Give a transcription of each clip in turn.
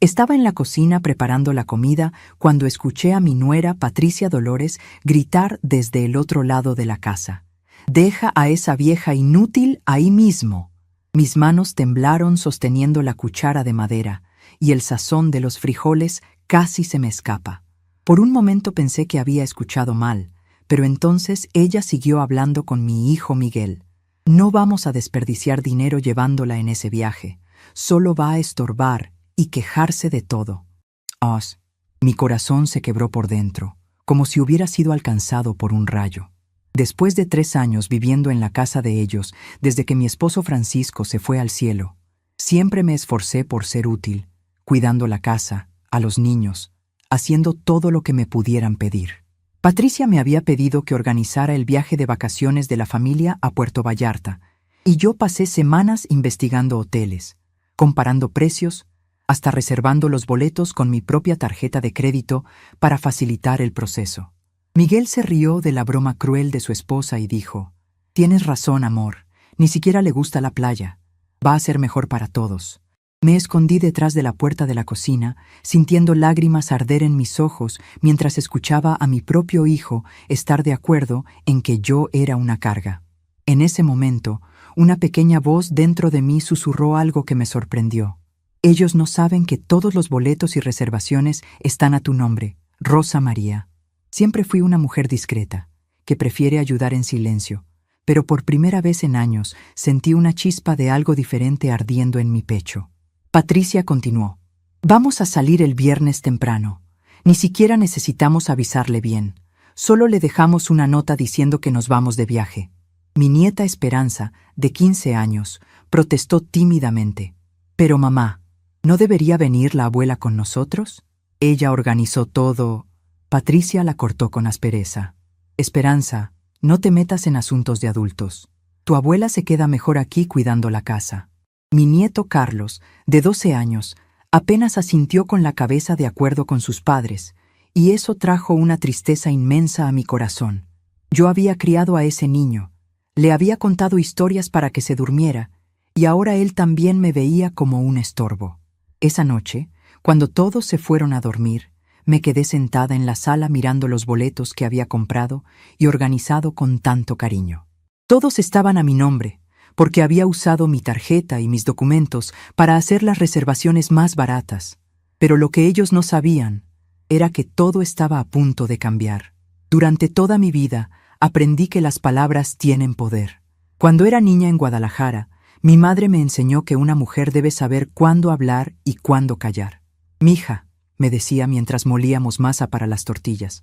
Estaba en la cocina preparando la comida cuando escuché a mi nuera Patricia Dolores gritar desde el otro lado de la casa. «Deja a esa vieja inútil ahí mismo». Mis manos temblaron sosteniendo la cuchara de madera, y el sazón de los frijoles casi se me escapa. Por un momento pensé que había escuchado mal, pero entonces ella siguió hablando con mi hijo Miguel. «No vamos a desperdiciar dinero llevándola en ese viaje. Solo va a estorbar y quejarse de todo». Mi corazón se quebró por dentro, como si hubiera sido alcanzado por un rayo. Después de 3 años viviendo en la casa de ellos, desde que mi esposo Francisco se fue al cielo, siempre me esforcé por ser útil, cuidando la casa, a los niños, haciendo todo lo que me pudieran pedir. Patricia me había pedido que organizara el viaje de vacaciones de la familia a Puerto Vallarta, y yo pasé semanas investigando hoteles, comparando precios, hasta reservando los boletos con mi propia tarjeta de crédito para facilitar el proceso. Miguel se rió de la broma cruel de su esposa y dijo: «Tienes razón, amor, ni siquiera le gusta la playa. Va a ser mejor para todos». Me escondí detrás de la puerta de la cocina, sintiendo lágrimas arder en mis ojos mientras escuchaba a mi propio hijo estar de acuerdo en que yo era una carga. En ese momento, una pequeña voz dentro de mí susurró algo que me sorprendió. «Ellos no saben que todos los boletos y reservaciones están a tu nombre, Rosa María». Siempre fui una mujer discreta, que prefiere ayudar en silencio, pero por primera vez en años sentí una chispa de algo diferente ardiendo en mi pecho. Patricia continuó: «Vamos a salir el viernes temprano. Ni siquiera necesitamos avisarle bien. Solo le dejamos una nota diciendo que nos vamos de viaje». Mi nieta Esperanza, de 15 años, protestó tímidamente: «Pero mamá, ¿no debería venir la abuela con nosotros? Ella organizó todo». Patricia la cortó con aspereza: «Esperanza, no te metas en asuntos de adultos. Tu abuela se queda mejor aquí cuidando la casa». Mi nieto Carlos, de 12 años, apenas asintió con la cabeza de acuerdo con sus padres, y eso trajo una tristeza inmensa a mi corazón. Yo había criado a ese niño, le había contado historias para que se durmiera, y ahora él también me veía como un estorbo. Esa noche, cuando todos se fueron a dormir, me quedé sentada en la sala mirando los boletos que había comprado y organizado con tanto cariño. Todos estaban a mi nombre, porque había usado mi tarjeta y mis documentos para hacer las reservaciones más baratas. Pero lo que ellos no sabían era que todo estaba a punto de cambiar. Durante toda mi vida aprendí que las palabras tienen poder. Cuando era niña en Guadalajara, mi madre me enseñó que una mujer debe saber cuándo hablar y cuándo callar. «Mija», me decía mientras molíamos masa para las tortillas,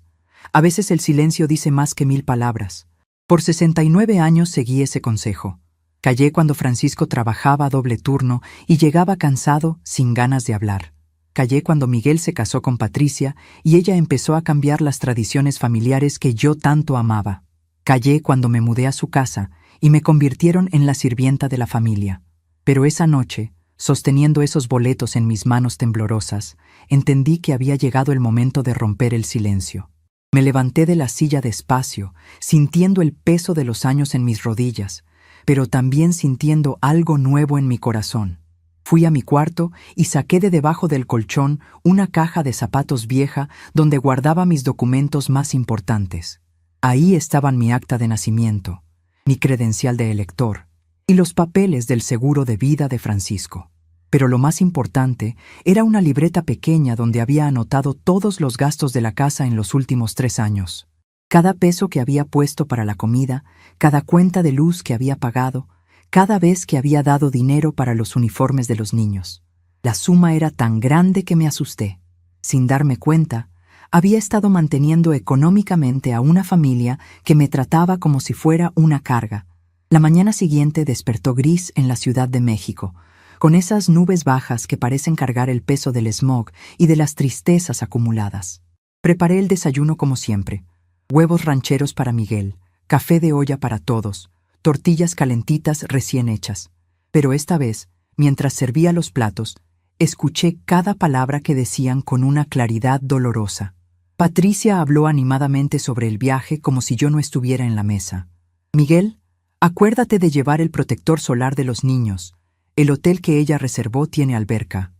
«a veces el silencio dice más que 1000 palabras». Por 69 años seguí ese consejo. Callé cuando Francisco trabajaba a doble turno y llegaba cansado, sin ganas de hablar. Callé cuando Miguel se casó con Patricia y ella empezó a cambiar las tradiciones familiares que yo tanto amaba. Callé cuando me mudé a su casa y me convirtieron en la sirvienta de la familia. Pero esa noche, sosteniendo esos boletos en mis manos temblorosas, entendí que había llegado el momento de romper el silencio. Me levanté de la silla despacio, sintiendo el peso de los años en mis rodillas, pero también sintiendo algo nuevo en mi corazón. Fui a mi cuarto y saqué de debajo del colchón una caja de zapatos vieja donde guardaba mis documentos más importantes. Ahí estaban mi acta de nacimiento, mi credencial de elector y los papeles del seguro de vida de Francisco. Pero lo más importante era una libreta pequeña donde había anotado todos los gastos de la casa en los últimos 3 años. Cada peso que había puesto para la comida, cada cuenta de luz que había pagado, cada vez que había dado dinero para los uniformes de los niños. La suma era tan grande que me asusté. Sin darme cuenta, había estado manteniendo económicamente a una familia que me trataba como si fuera una carga. La mañana siguiente despertó gris en la Ciudad de México, con esas nubes bajas que parecen cargar el peso del smog y de las tristezas acumuladas. Preparé el desayuno como siempre: huevos rancheros para Miguel, café de olla para todos, tortillas calentitas recién hechas. Pero esta vez, mientras servía los platos, escuché cada palabra que decían con una claridad dolorosa. Patricia habló animadamente sobre el viaje como si yo no estuviera en la mesa. «Miguel, acuérdate de llevar el protector solar de los niños. El hotel que ella reservó tiene alberca.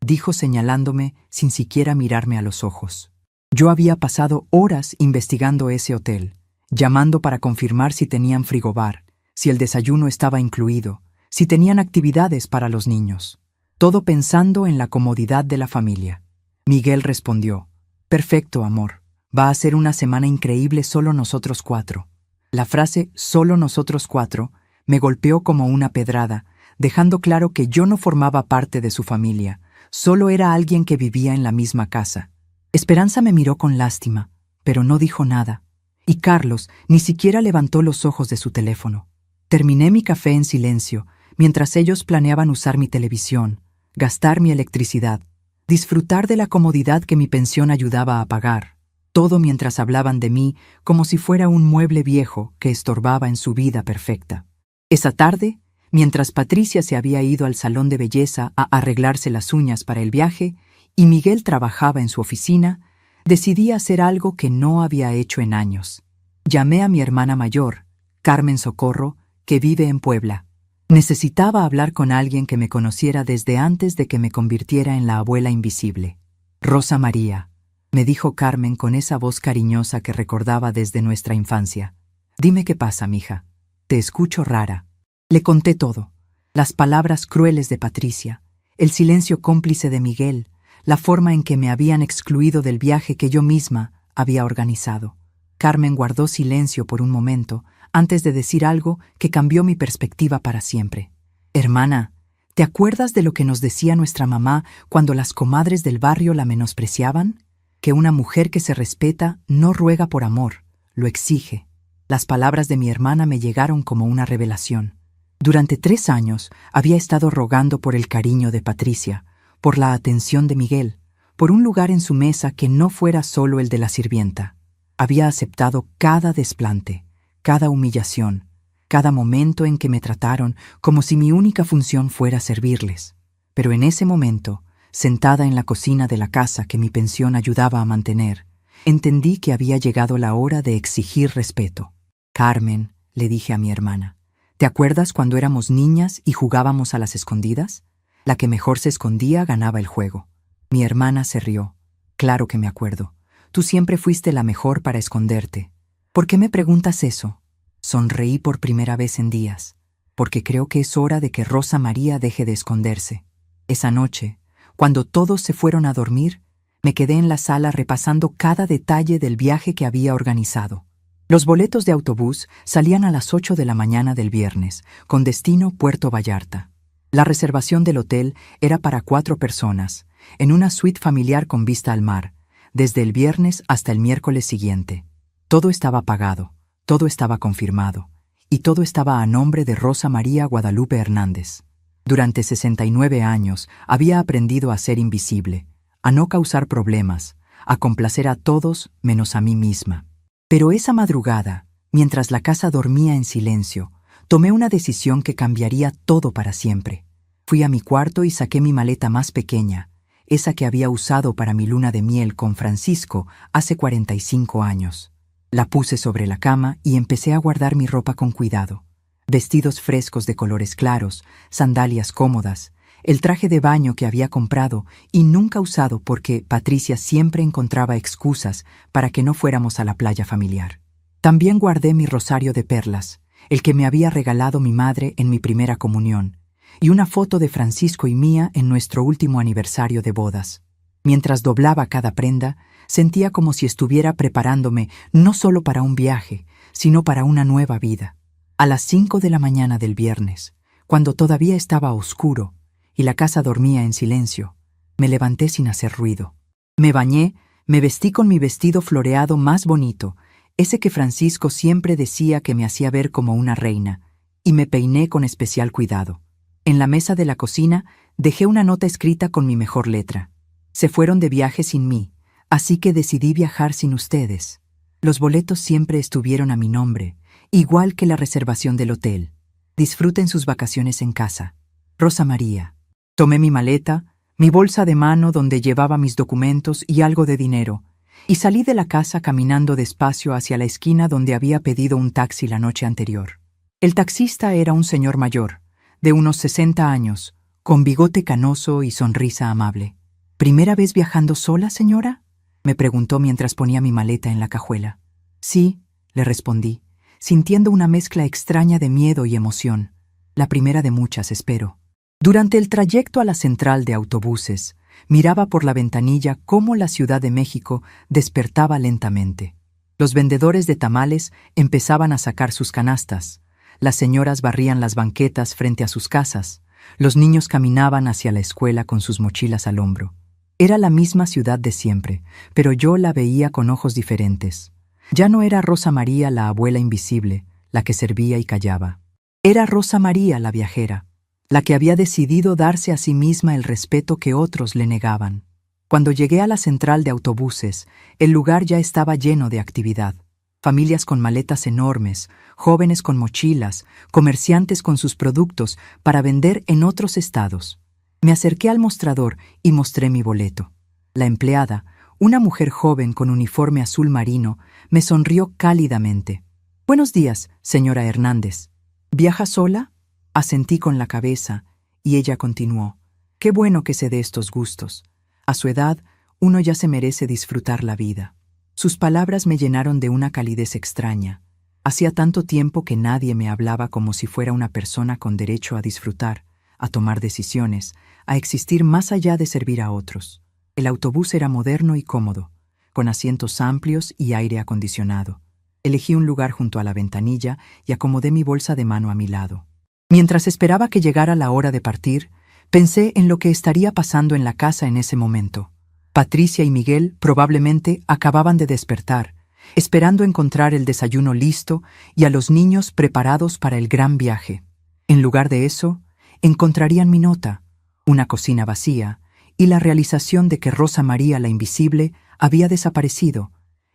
dijo señalándome sin siquiera mirarme a los ojos. Yo había pasado horas investigando ese hotel, llamando para confirmar si tenían frigobar, si el desayuno estaba incluido, si tenían actividades para los niños. Todo pensando en la comodidad de la familia. Miguel respondió: «Perfecto, amor. Va a ser una semana increíble solo nosotros 4». La frase «solo nosotros 4» me golpeó como una pedrada, dejando claro que yo no formaba parte de su familia, solo era alguien que vivía en la misma casa. Esperanza me miró con lástima, pero no dijo nada. Y Carlos ni siquiera levantó los ojos de su teléfono. Terminé mi café en silencio, mientras ellos planeaban usar mi televisión, gastar mi electricidad, disfrutar de la comodidad que mi pensión ayudaba a pagar, todo mientras hablaban de mí como si fuera un mueble viejo que estorbaba en su vida perfecta. Esa tarde, mientras Patricia se había ido al salón de belleza a arreglarse las uñas para el viaje y Miguel trabajaba en su oficina, decidí hacer algo que no había hecho en años. Llamé a mi hermana mayor, Carmen Socorro, que vive en Puebla. Necesitaba hablar con alguien que me conociera desde antes de que me convirtiera en la abuela invisible. «Rosa María», me dijo Carmen con esa voz cariñosa que recordaba desde nuestra infancia. «Dime qué pasa, mija. Te escucho rara». Le conté todo. Las palabras crueles de Patricia, el silencio cómplice de Miguel, la forma en que me habían excluido del viaje que yo misma había organizado. Carmen guardó silencio por un momento antes de decir algo que cambió mi perspectiva para siempre. «Hermana, ¿te acuerdas de lo que nos decía nuestra mamá cuando las comadres del barrio la menospreciaban? Que una mujer que se respeta no ruega por amor, lo exige». Las palabras de mi hermana me llegaron como una revelación. Durante 3 años había estado rogando por el cariño de Patricia, por la atención de Miguel, por un lugar en su mesa que no fuera solo el de la sirvienta. Había aceptado cada desplante, cada humillación, cada momento en que me trataron como si mi única función fuera servirles. Pero en ese momento, sentada en la cocina de la casa que mi pensión ayudaba a mantener, entendí que había llegado la hora de exigir respeto. «Carmen», le dije a mi hermana, «¿te acuerdas cuando éramos niñas y jugábamos a las escondidas? La que mejor se escondía ganaba el juego». Mi hermana se rió. «Claro que me acuerdo. Tú siempre fuiste la mejor para esconderte. ¿Por qué me preguntas eso?» Sonreí por primera vez en días, porque creo que es hora de que Rosa María deje de esconderse. Esa noche, cuando todos se fueron a dormir, me quedé en la sala repasando cada detalle del viaje que había organizado. Los boletos de autobús salían a las 8 de la mañana del viernes, con destino Puerto Vallarta. La reservación del hotel era para 4 personas, en una suite familiar con vista al mar, desde el viernes hasta el miércoles siguiente. Todo estaba pagado, todo estaba confirmado, y todo estaba a nombre de Rosa María Guadalupe Hernández. Durante 69 años había aprendido a ser invisible, a no causar problemas, a complacer a todos menos a mí misma. Pero esa madrugada, mientras la casa dormía en silencio, tomé una decisión que cambiaría todo para siempre. Fui a mi cuarto y saqué mi maleta más pequeña, esa que había usado para mi luna de miel con Francisco hace 45 años. La puse sobre la cama y empecé a guardar mi ropa con cuidado. Vestidos frescos de colores claros, sandalias cómodas, el traje de baño que había comprado y nunca usado porque Patricia siempre encontraba excusas para que no fuéramos a la playa familiar. También guardé mi rosario de perlas, el que me había regalado mi madre en mi primera comunión, y una foto de Francisco y mía en nuestro último aniversario de bodas. Mientras doblaba cada prenda, sentía como si estuviera preparándome no solo para un viaje, sino para una nueva vida. A las 5 de la mañana del viernes, cuando todavía estaba oscuro y la casa dormía en silencio, me levanté sin hacer ruido. Me bañé, me vestí con mi vestido floreado más bonito, ese que Francisco siempre decía que me hacía ver como una reina, y me peiné con especial cuidado. En la mesa de la cocina dejé una nota escrita con mi mejor letra. Se fueron de viaje sin mí, así que decidí viajar sin ustedes. Los boletos siempre estuvieron a mi nombre, igual que la reservación del hotel. Disfruten sus vacaciones en casa. Rosa María. Tomé mi maleta, mi bolsa de mano donde llevaba mis documentos y algo de dinero, y salí de la casa caminando despacio hacia la esquina donde había pedido un taxi la noche anterior. El taxista era un señor mayor, de unos 60 años, con bigote canoso y sonrisa amable. ¿Primera vez viajando sola, señora?, me preguntó mientras ponía mi maleta en la cajuela. Sí, le respondí, sintiendo una mezcla extraña de miedo y emoción. La primera de muchas, espero. Durante el trayecto a la central de autobuses, miraba por la ventanilla cómo la Ciudad de México despertaba lentamente. Los vendedores de tamales empezaban a sacar sus canastas, las señoras barrían las banquetas frente a sus casas, los niños caminaban hacia la escuela con sus mochilas al hombro. Era la misma ciudad de siempre, pero yo la veía con ojos diferentes. Ya no era Rosa María la abuela invisible, la que servía y callaba. Era Rosa María la viajera, la que había decidido darse a sí misma el respeto que otros le negaban. Cuando llegué a la central de autobuses, el lugar ya estaba lleno de actividad. Familias con maletas enormes, jóvenes con mochilas, comerciantes con sus productos para vender en otros estados. Me acerqué al mostrador y mostré mi boleto. La empleada, una mujer joven con uniforme azul marino, me sonrió cálidamente. «Buenos días, señora Hernández. ¿Viaja sola?», asentí con la cabeza, y ella continuó. «Qué bueno que se dé estos gustos. A su edad, uno ya se merece disfrutar la vida». Sus palabras me llenaron de una calidez extraña. Hacía tanto tiempo que nadie me hablaba como si fuera una persona con derecho a disfrutar, a tomar decisiones, a existir más allá de servir a otros. El autobús era moderno y cómodo, con asientos amplios y aire acondicionado. Elegí un lugar junto a la ventanilla y acomodé mi bolsa de mano a mi lado. Mientras esperaba que llegara la hora de partir, pensé en lo que estaría pasando en la casa en ese momento. Patricia y Miguel probablemente acababan de despertar, esperando encontrar el desayuno listo y a los niños preparados para el gran viaje. En lugar de eso, encontrarían mi nota, una cocina vacía y la realización de que Rosa María la invisible había desaparecido,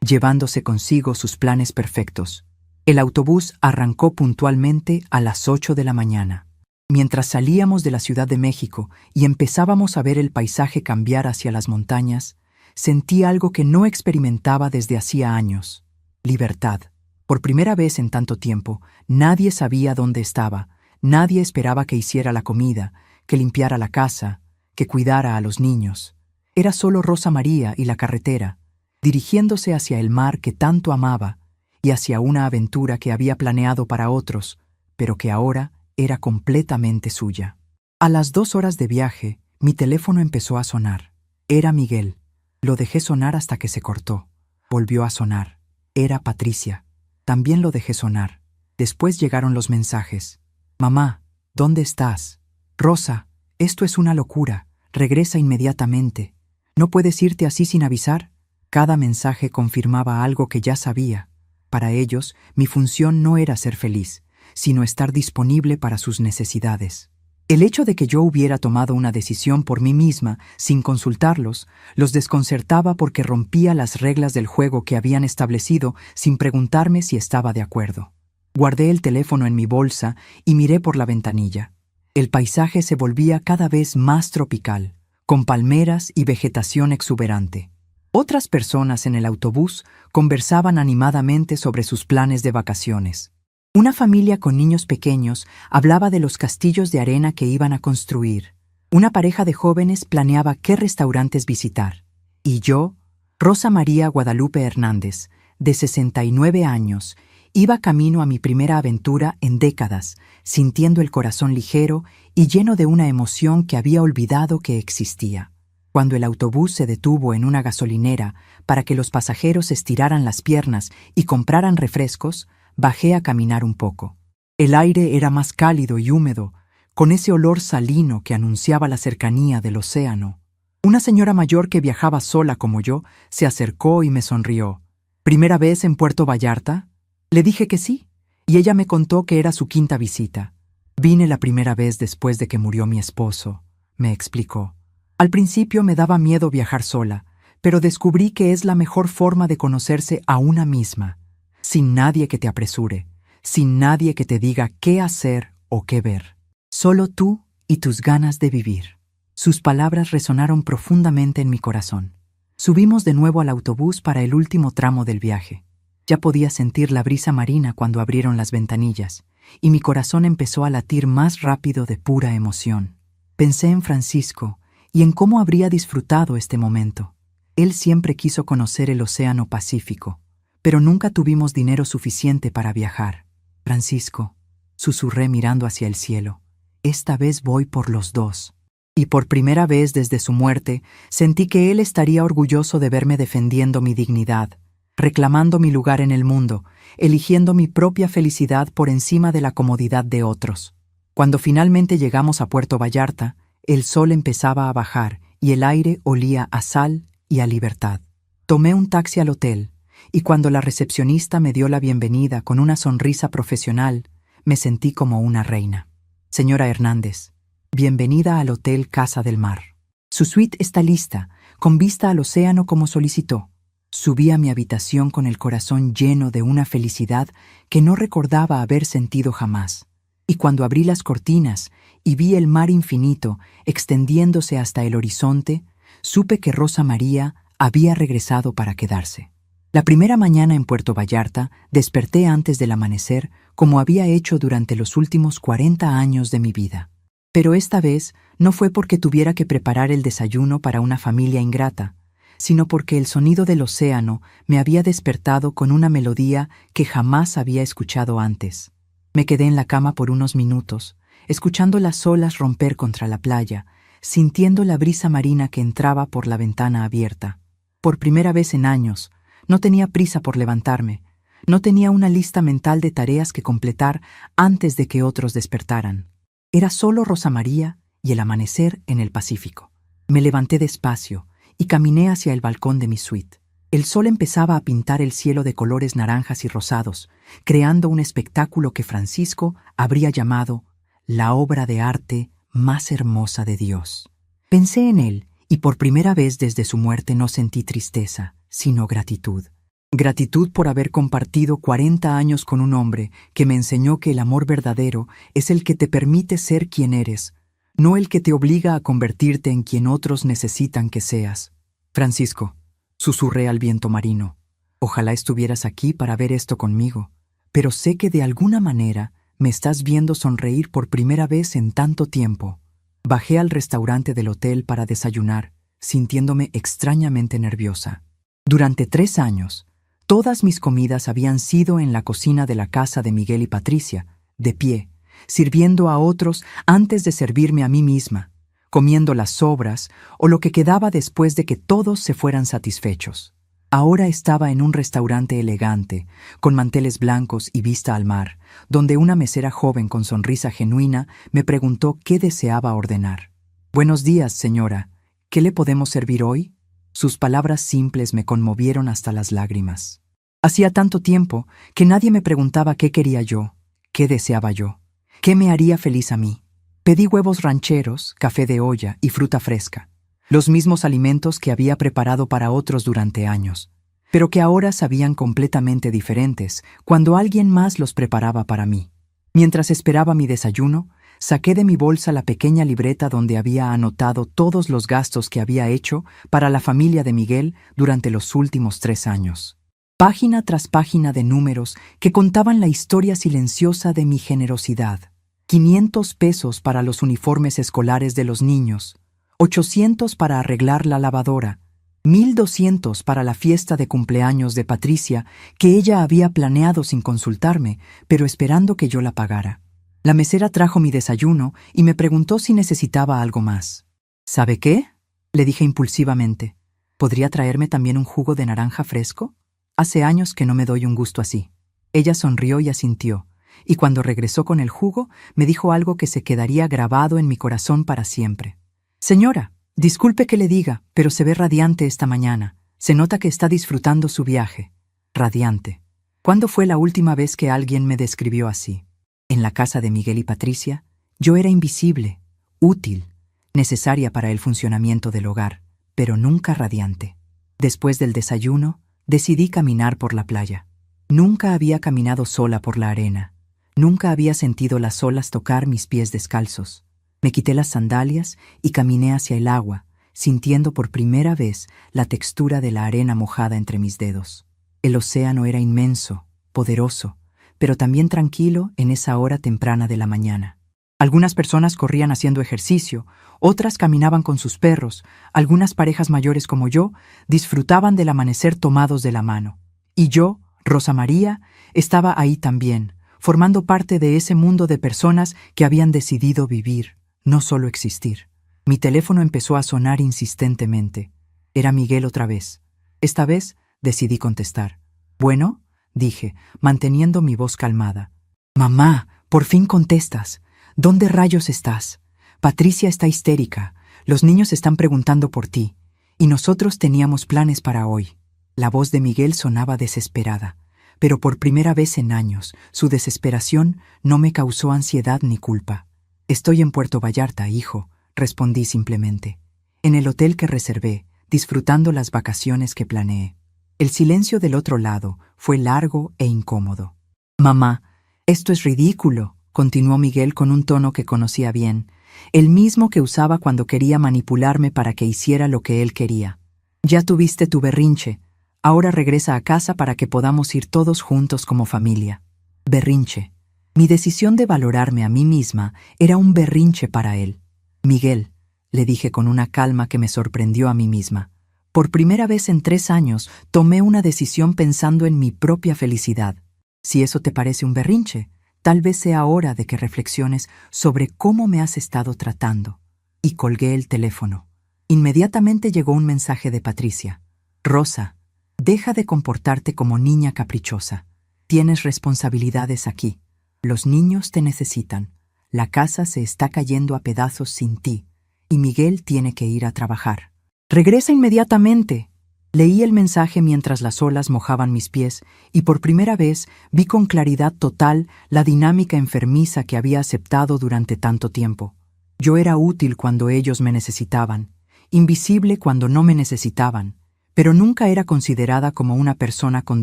llevándose consigo sus planes perfectos. El autobús arrancó puntualmente a las 8 de la mañana. Mientras salíamos de la Ciudad de México y empezábamos a ver el paisaje cambiar hacia las montañas, sentí algo que no experimentaba desde hacía años: libertad. Por primera vez en tanto tiempo, nadie sabía dónde estaba, nadie esperaba que hiciera la comida, que limpiara la casa, que cuidara a los niños. Era solo Rosa María y la carretera, dirigiéndose hacia el mar que tanto amaba y hacia una aventura que había planeado para otros, pero que ahora era completamente suya. A las 2 horas de viaje, mi teléfono empezó a sonar. Era Miguel. Lo dejé sonar hasta que se cortó. Volvió a sonar. Era Patricia. También lo dejé sonar. Después llegaron los mensajes. «Mamá, ¿dónde estás? Rosa, esto es una locura. Regresa inmediatamente. ¿No puedes irte así sin avisar?». Cada mensaje confirmaba algo que ya sabía. Para ellos, mi función no era ser feliz, sino estar disponible para sus necesidades. El hecho de que yo hubiera tomado una decisión por mí misma, sin consultarlos, los desconcertaba porque rompía las reglas del juego que habían establecido sin preguntarme si estaba de acuerdo. Guardé el teléfono en mi bolsa y miré por la ventanilla. El paisaje se volvía cada vez más tropical, con palmeras y vegetación exuberante. Otras personas en el autobús conversaban animadamente sobre sus planes de vacaciones. Una familia con niños pequeños hablaba de los castillos de arena que iban a construir. Una pareja de jóvenes planeaba qué restaurantes visitar. Y yo, Rosa María Guadalupe Hernández, de 69 años, iba camino a mi primera aventura en décadas, sintiendo el corazón ligero y lleno de una emoción que había olvidado que existía. Cuando el autobús se detuvo en una gasolinera para que los pasajeros estiraran las piernas y compraran refrescos, bajé a caminar un poco. El aire era más cálido y húmedo, con ese olor salino que anunciaba la cercanía del océano. Una señora mayor que viajaba sola como yo se acercó y me sonrió. «¿Primera vez en Puerto Vallarta?». Le dije que sí, y ella me contó que era su 5ª visita. «Vine la primera vez después de que murió mi esposo», me explicó. «Al principio me daba miedo viajar sola, pero descubrí que es la mejor forma de conocerse a una misma, sin nadie que te apresure, sin nadie que te diga qué hacer o qué ver. Solo tú y tus ganas de vivir». Sus palabras resonaron profundamente en mi corazón. Subimos de nuevo al autobús para el último tramo del viaje. Ya podía sentir la brisa marina cuando abrieron las ventanillas, y mi corazón empezó a latir más rápido de pura emoción. Pensé en Francisco y en cómo habría disfrutado este momento. Él siempre quiso conocer el Océano Pacífico, pero nunca tuvimos dinero suficiente para viajar. Francisco, susurré mirando hacia el cielo, esta vez voy por los dos. Y por primera vez desde su muerte, sentí que él estaría orgulloso de verme defendiendo mi dignidad, reclamando mi lugar en el mundo, eligiendo mi propia felicidad por encima de la comodidad de otros. Cuando finalmente llegamos a Puerto Vallarta, el sol empezaba a bajar y el aire olía a sal y a libertad. Tomé un taxi al hotel, y cuando la recepcionista me dio la bienvenida con una sonrisa profesional, me sentí como una reina. Señora Hernández, bienvenida al Hotel Casa del Mar. Su suite está lista, con vista al océano como solicitó. Subí a mi habitación con el corazón lleno de una felicidad que no recordaba haber sentido jamás. Y cuando abrí las cortinas y vi el mar infinito extendiéndose hasta el horizonte, supe que Rosa María había regresado para quedarse. La primera mañana en Puerto Vallarta desperté antes del amanecer como había hecho durante los últimos 40 años de mi vida. Pero esta vez no fue porque tuviera que preparar el desayuno para una familia ingrata, sino porque el sonido del océano me había despertado con una melodía que jamás había escuchado antes. Me quedé en la cama por unos minutos, escuchando las olas romper contra la playa, sintiendo la brisa marina que entraba por la ventana abierta. Por primera vez en años, no tenía prisa por levantarme, no tenía una lista mental de tareas que completar antes de que otros despertaran. Era solo Rosa María y el amanecer en el Pacífico. Me levanté despacio y caminé hacia el balcón de mi suite. El sol empezaba a pintar el cielo de colores naranjas y rosados, creando un espectáculo que Francisco habría llamado la obra de arte más hermosa de Dios. Pensé en él y por primera vez desde su muerte no sentí tristeza, sino gratitud. Gratitud por haber compartido 40 años con un hombre que me enseñó que el amor verdadero es el que te permite ser quien eres, no el que te obliga a convertirte en quien otros necesitan que seas. Francisco, susurré al viento marino, ojalá estuvieras aquí para ver esto conmigo, pero sé que de alguna manera me estás viendo sonreír por primera vez en tanto tiempo. Bajé al restaurante del hotel para desayunar, sintiéndome extrañamente nerviosa. Durante 3 años, todas mis comidas habían sido en la cocina de la casa de Miguel y Patricia, de pie, sirviendo a otros antes de servirme a mí misma, comiendo las sobras o lo que quedaba después de que todos se fueran satisfechos. Ahora estaba en un restaurante elegante, con manteles blancos y vista al mar, donde una mesera joven con sonrisa genuina me preguntó qué deseaba ordenar. «Buenos días, señora. ¿Qué le podemos servir hoy?». Sus palabras simples me conmovieron hasta las lágrimas. Hacía tanto tiempo que nadie me preguntaba qué quería yo, qué deseaba yo, qué me haría feliz a mí. Pedí huevos rancheros, café de olla y fruta fresca, los mismos alimentos que había preparado para otros durante años, pero que ahora sabían completamente diferentes cuando alguien más los preparaba para mí. Mientras esperaba mi desayuno, saqué de mi bolsa la pequeña libreta donde había anotado todos los gastos que había hecho para la familia de Miguel durante los últimos 3 años. Página tras página de números que contaban la historia silenciosa de mi generosidad. 500 pesos para los uniformes escolares de los niños, 800 para arreglar la lavadora, 1,200 para la fiesta de cumpleaños de Patricia que ella había planeado sin consultarme, pero esperando que yo la pagara. La mesera trajo mi desayuno y me preguntó si necesitaba algo más. «¿Sabe qué?», le dije impulsivamente. «¿Podría traerme también un jugo de naranja fresco? Hace años que no me doy un gusto así». Ella sonrió y asintió, y cuando regresó con el jugo, me dijo algo que se quedaría grabado en mi corazón para siempre. «Señora, disculpe que le diga, pero se ve radiante esta mañana. Se nota que está disfrutando su viaje». Radiante. ¿Cuándo fue la última vez que alguien me describió así? En la casa de Miguel y Patricia, yo era invisible, útil, necesaria para el funcionamiento del hogar, pero nunca radiante. Después del desayuno, decidí caminar por la playa. Nunca había caminado sola por la arena. Nunca había sentido las olas tocar mis pies descalzos. Me quité las sandalias y caminé hacia el agua, sintiendo por primera vez la textura de la arena mojada entre mis dedos. El océano era inmenso, poderoso, pero también tranquilo en esa hora temprana de la mañana. Algunas personas corrían haciendo ejercicio, otras caminaban con sus perros, algunas parejas mayores como yo disfrutaban del amanecer tomados de la mano. Y yo, Rosa María, estaba ahí también, formando parte de ese mundo de personas que habían decidido vivir, no solo existir. Mi teléfono empezó a sonar insistentemente. Era Miguel otra vez. Esta vez decidí contestar. «Bueno», dije, manteniendo mi voz calmada. «Mamá, por fin contestas. ¿Dónde rayos estás? Patricia está histérica. Los niños están preguntando por ti. Y nosotros teníamos planes para hoy». La voz de Miguel sonaba desesperada, pero por primera vez en años, su desesperación no me causó ansiedad ni culpa. «Estoy en Puerto Vallarta, hijo», respondí simplemente. «En el hotel que reservé, disfrutando las vacaciones que planeé». El silencio del otro lado fue largo e incómodo. «Mamá, esto es ridículo», continuó Miguel con un tono que conocía bien, el mismo que usaba cuando quería manipularme para que hiciera lo que él quería. «Ya tuviste tu berrinche. Ahora regresa a casa para que podamos ir todos juntos como familia». Berrinche. Mi decisión de valorarme a mí misma era un berrinche para él. «Miguel», le dije con una calma que me sorprendió a mí misma, «por primera vez en 3 años tomé una decisión pensando en mi propia felicidad. Si eso te parece un berrinche, tal vez sea hora de que reflexiones sobre cómo me has estado tratando». Y colgué el teléfono. Inmediatamente llegó un mensaje de Patricia. «Rosa, deja de comportarte como niña caprichosa. Tienes responsabilidades aquí. Los niños te necesitan. La casa se está cayendo a pedazos sin ti. Y Miguel tiene que ir a trabajar. Regresa inmediatamente». Leí el mensaje mientras las olas mojaban mis pies y por primera vez vi con claridad total la dinámica enfermiza que había aceptado durante tanto tiempo. Yo era útil cuando ellos me necesitaban, invisible cuando no me necesitaban, pero nunca era considerada como una persona con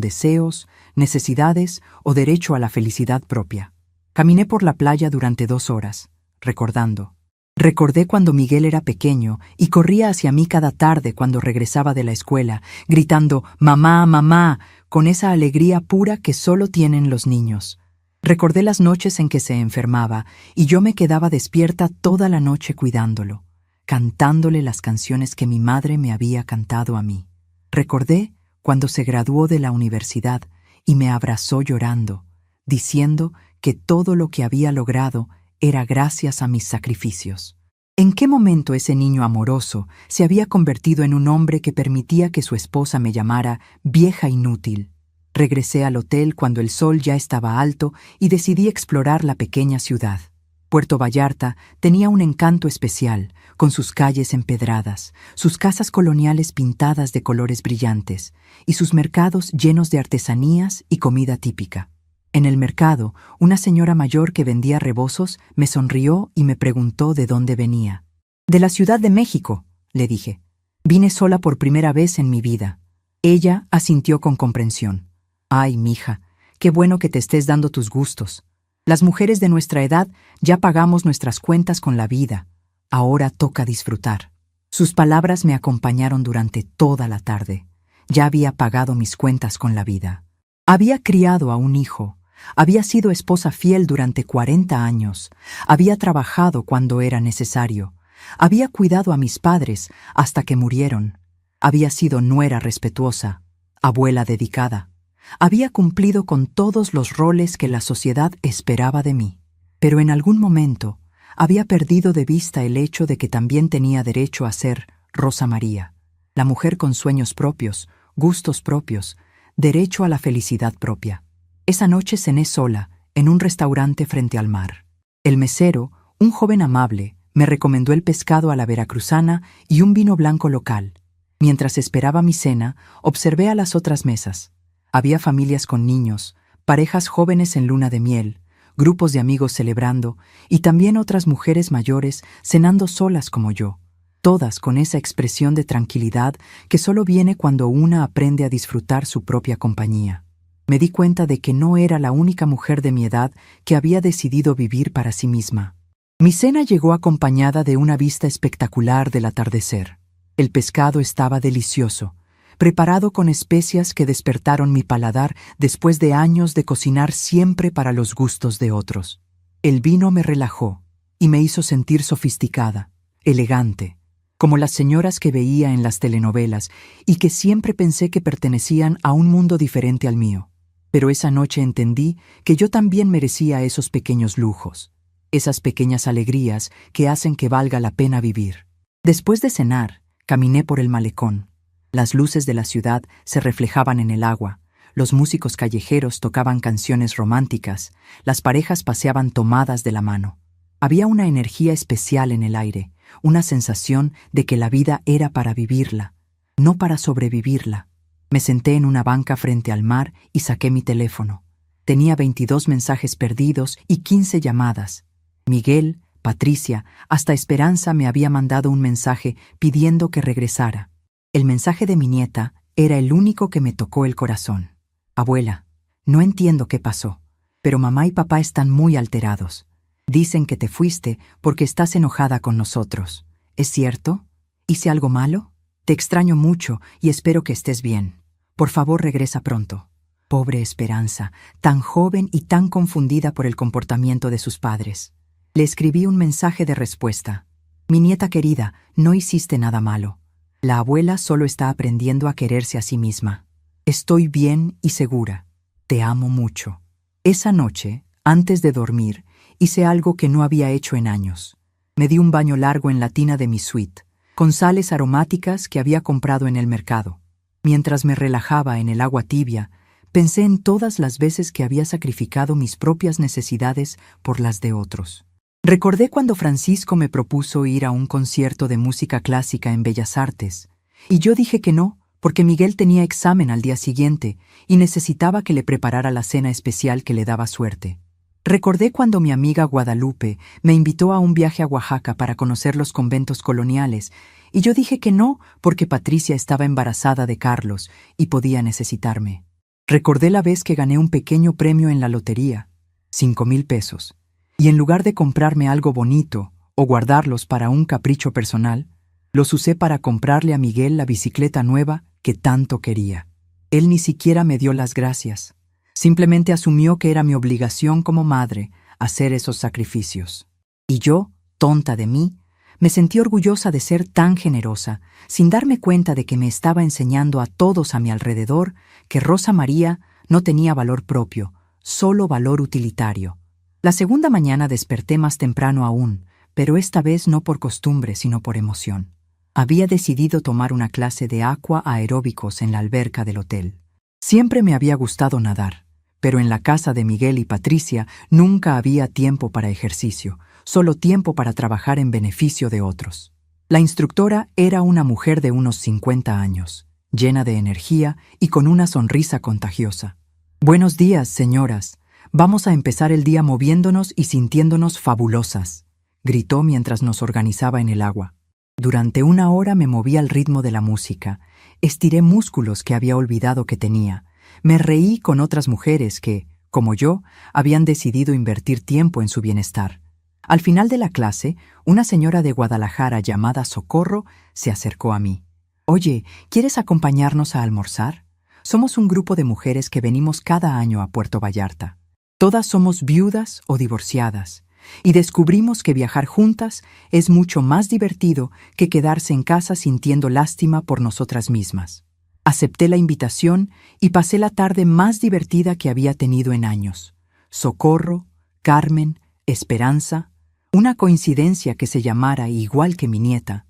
deseos, necesidades o derecho a la felicidad propia. Caminé por la playa durante 2 horas, recordando. Recordé cuando Miguel era pequeño y corría hacia mí cada tarde cuando regresaba de la escuela, gritando «Mamá, mamá», con esa alegría pura que solo tienen los niños. Recordé las noches en que se enfermaba y yo me quedaba despierta toda la noche cuidándolo, cantándole las canciones que mi madre me había cantado a mí. Recordé cuando se graduó de la universidad y me abrazó llorando, diciendo que todo lo que había logrado era gracias a mis sacrificios. ¿En qué momento ese niño amoroso se había convertido en un hombre que permitía que su esposa me llamara vieja inútil? Regresé al hotel cuando el sol ya estaba alto y decidí explorar la pequeña ciudad. Puerto Vallarta tenía un encanto especial, con sus calles empedradas, sus casas coloniales pintadas de colores brillantes y sus mercados llenos de artesanías y comida típica. En el mercado, una señora mayor que vendía rebozos me sonrió y me preguntó de dónde venía. «De la Ciudad de México», le dije. «Vine sola por primera vez en mi vida». Ella asintió con comprensión. «Ay, mija, qué bueno que te estés dando tus gustos. Las mujeres de nuestra edad ya pagamos nuestras cuentas con la vida. Ahora toca disfrutar». Sus palabras me acompañaron durante toda la tarde. Ya había pagado mis cuentas con la vida. Había criado a un hijo. Había sido esposa fiel durante 40 años. Había trabajado cuando era necesario. Había cuidado a mis padres hasta que murieron. Había sido nuera respetuosa, abuela dedicada. Había cumplido con todos los roles que la sociedad esperaba de mí. Pero en algún momento había perdido de vista el hecho de que también tenía derecho a ser Rosa María, la mujer con sueños propios, gustos propios, derecho a la felicidad propia. Esa noche cené sola, en un restaurante frente al mar. El mesero, un joven amable, me recomendó el pescado a la veracruzana y un vino blanco local. Mientras esperaba mi cena, observé a las otras mesas. Había familias con niños, parejas jóvenes en luna de miel, grupos de amigos celebrando y también otras mujeres mayores cenando solas como yo, todas con esa expresión de tranquilidad que solo viene cuando una aprende a disfrutar su propia compañía. Me di cuenta de que no era la única mujer de mi edad que había decidido vivir para sí misma. Mi cena llegó acompañada de una vista espectacular del atardecer. El pescado estaba delicioso, preparado con especias que despertaron mi paladar después de años de cocinar siempre para los gustos de otros. El vino me relajó. y me hizo sentir sofisticada, elegante, como las señoras que veía en las telenovelas y que siempre pensé que pertenecían a un mundo diferente al mío. Pero esa noche entendí que yo también merecía esos pequeños lujos, esas pequeñas alegrías que hacen que valga la pena vivir. Después de cenar, caminé por el malecón. Las luces de la ciudad se reflejaban en el agua, los músicos callejeros tocaban canciones románticas, las parejas paseaban tomadas de la mano. Había una energía especial en el aire, una sensación de que la vida era para vivirla, no para sobrevivirla. Me senté en una banca frente al mar y saqué mi teléfono. Tenía 22 mensajes perdidos y 15 llamadas. Miguel, Patricia, hasta Esperanza me había mandado un mensaje pidiendo que regresara. El mensaje de mi nieta era el único que me tocó el corazón. Abuela, no entiendo qué pasó, pero mamá y papá están muy alterados. Dicen que te fuiste porque estás enojada con nosotros. ¿Es cierto? ¿Hice algo malo? Te extraño mucho y espero que estés bien. Por favor, regresa pronto. Pobre Esperanza, tan joven y tan confundida por el comportamiento de sus padres. Le escribí un mensaje de respuesta. Mi nieta querida, no hiciste nada malo. La abuela solo está aprendiendo a quererse a sí misma. Estoy bien y segura. Te amo mucho. Esa noche, antes de dormir, hice algo que no había hecho en años. Me di un baño largo en la tina de mi suite, con sales aromáticas que había comprado en el mercado. Mientras me relajaba en el agua tibia, pensé en todas las veces que había sacrificado mis propias necesidades por las de otros. Recordé cuando Francisco me propuso ir a un concierto de música clásica en Bellas Artes, y yo dije que no, porque Miguel tenía examen al día siguiente y necesitaba que le preparara la cena especial que le daba suerte. Recordé cuando mi amiga Guadalupe me invitó a un viaje a Oaxaca para conocer los conventos coloniales, y yo dije que no porque Patricia estaba embarazada de Carlos y podía necesitarme. Recordé la vez que gané un pequeño premio en la lotería, 5,000 pesos, y en lugar de comprarme algo bonito o guardarlos para un capricho personal, los usé para comprarle a Miguel la bicicleta nueva que tanto quería. Él ni siquiera me dio las gracias. Simplemente asumió que era mi obligación como madre hacer esos sacrificios. Y yo, tonta de mí, me sentí orgullosa de ser tan generosa, sin darme cuenta de que me estaba enseñando a todos a mi alrededor que Rosa María no tenía valor propio, solo valor utilitario. La segunda mañana desperté más temprano aún, pero esta vez no por costumbre, sino por emoción. Había decidido tomar una clase de aqua aeróbicos en la alberca del hotel. Siempre me había gustado nadar, pero en la casa de Miguel y Patricia nunca había tiempo para ejercicio, solo tiempo para trabajar en beneficio de otros. La instructora era una mujer de unos 50 años, llena de energía y con una sonrisa contagiosa. «Buenos días, señoras. Vamos a empezar el día moviéndonos y sintiéndonos fabulosas», gritó mientras nos organizaba en el agua. Durante 1 hora me moví al ritmo de la música, estiré músculos que había olvidado que tenía, me reí con otras mujeres que, como yo, habían decidido invertir tiempo en su bienestar. Al final de la clase, una señora de Guadalajara llamada Socorro se acercó a mí. «Oye, ¿quieres acompañarnos a almorzar? Somos un grupo de mujeres que venimos cada año a Puerto Vallarta. Todas somos viudas o divorciadas, y descubrimos que viajar juntas es mucho más divertido que quedarse en casa sintiendo lástima por nosotras mismas». Acepté la invitación y pasé la tarde más divertida que había tenido en años. Socorro, Carmen, Esperanza, una coincidencia que se llamara igual que mi nieta,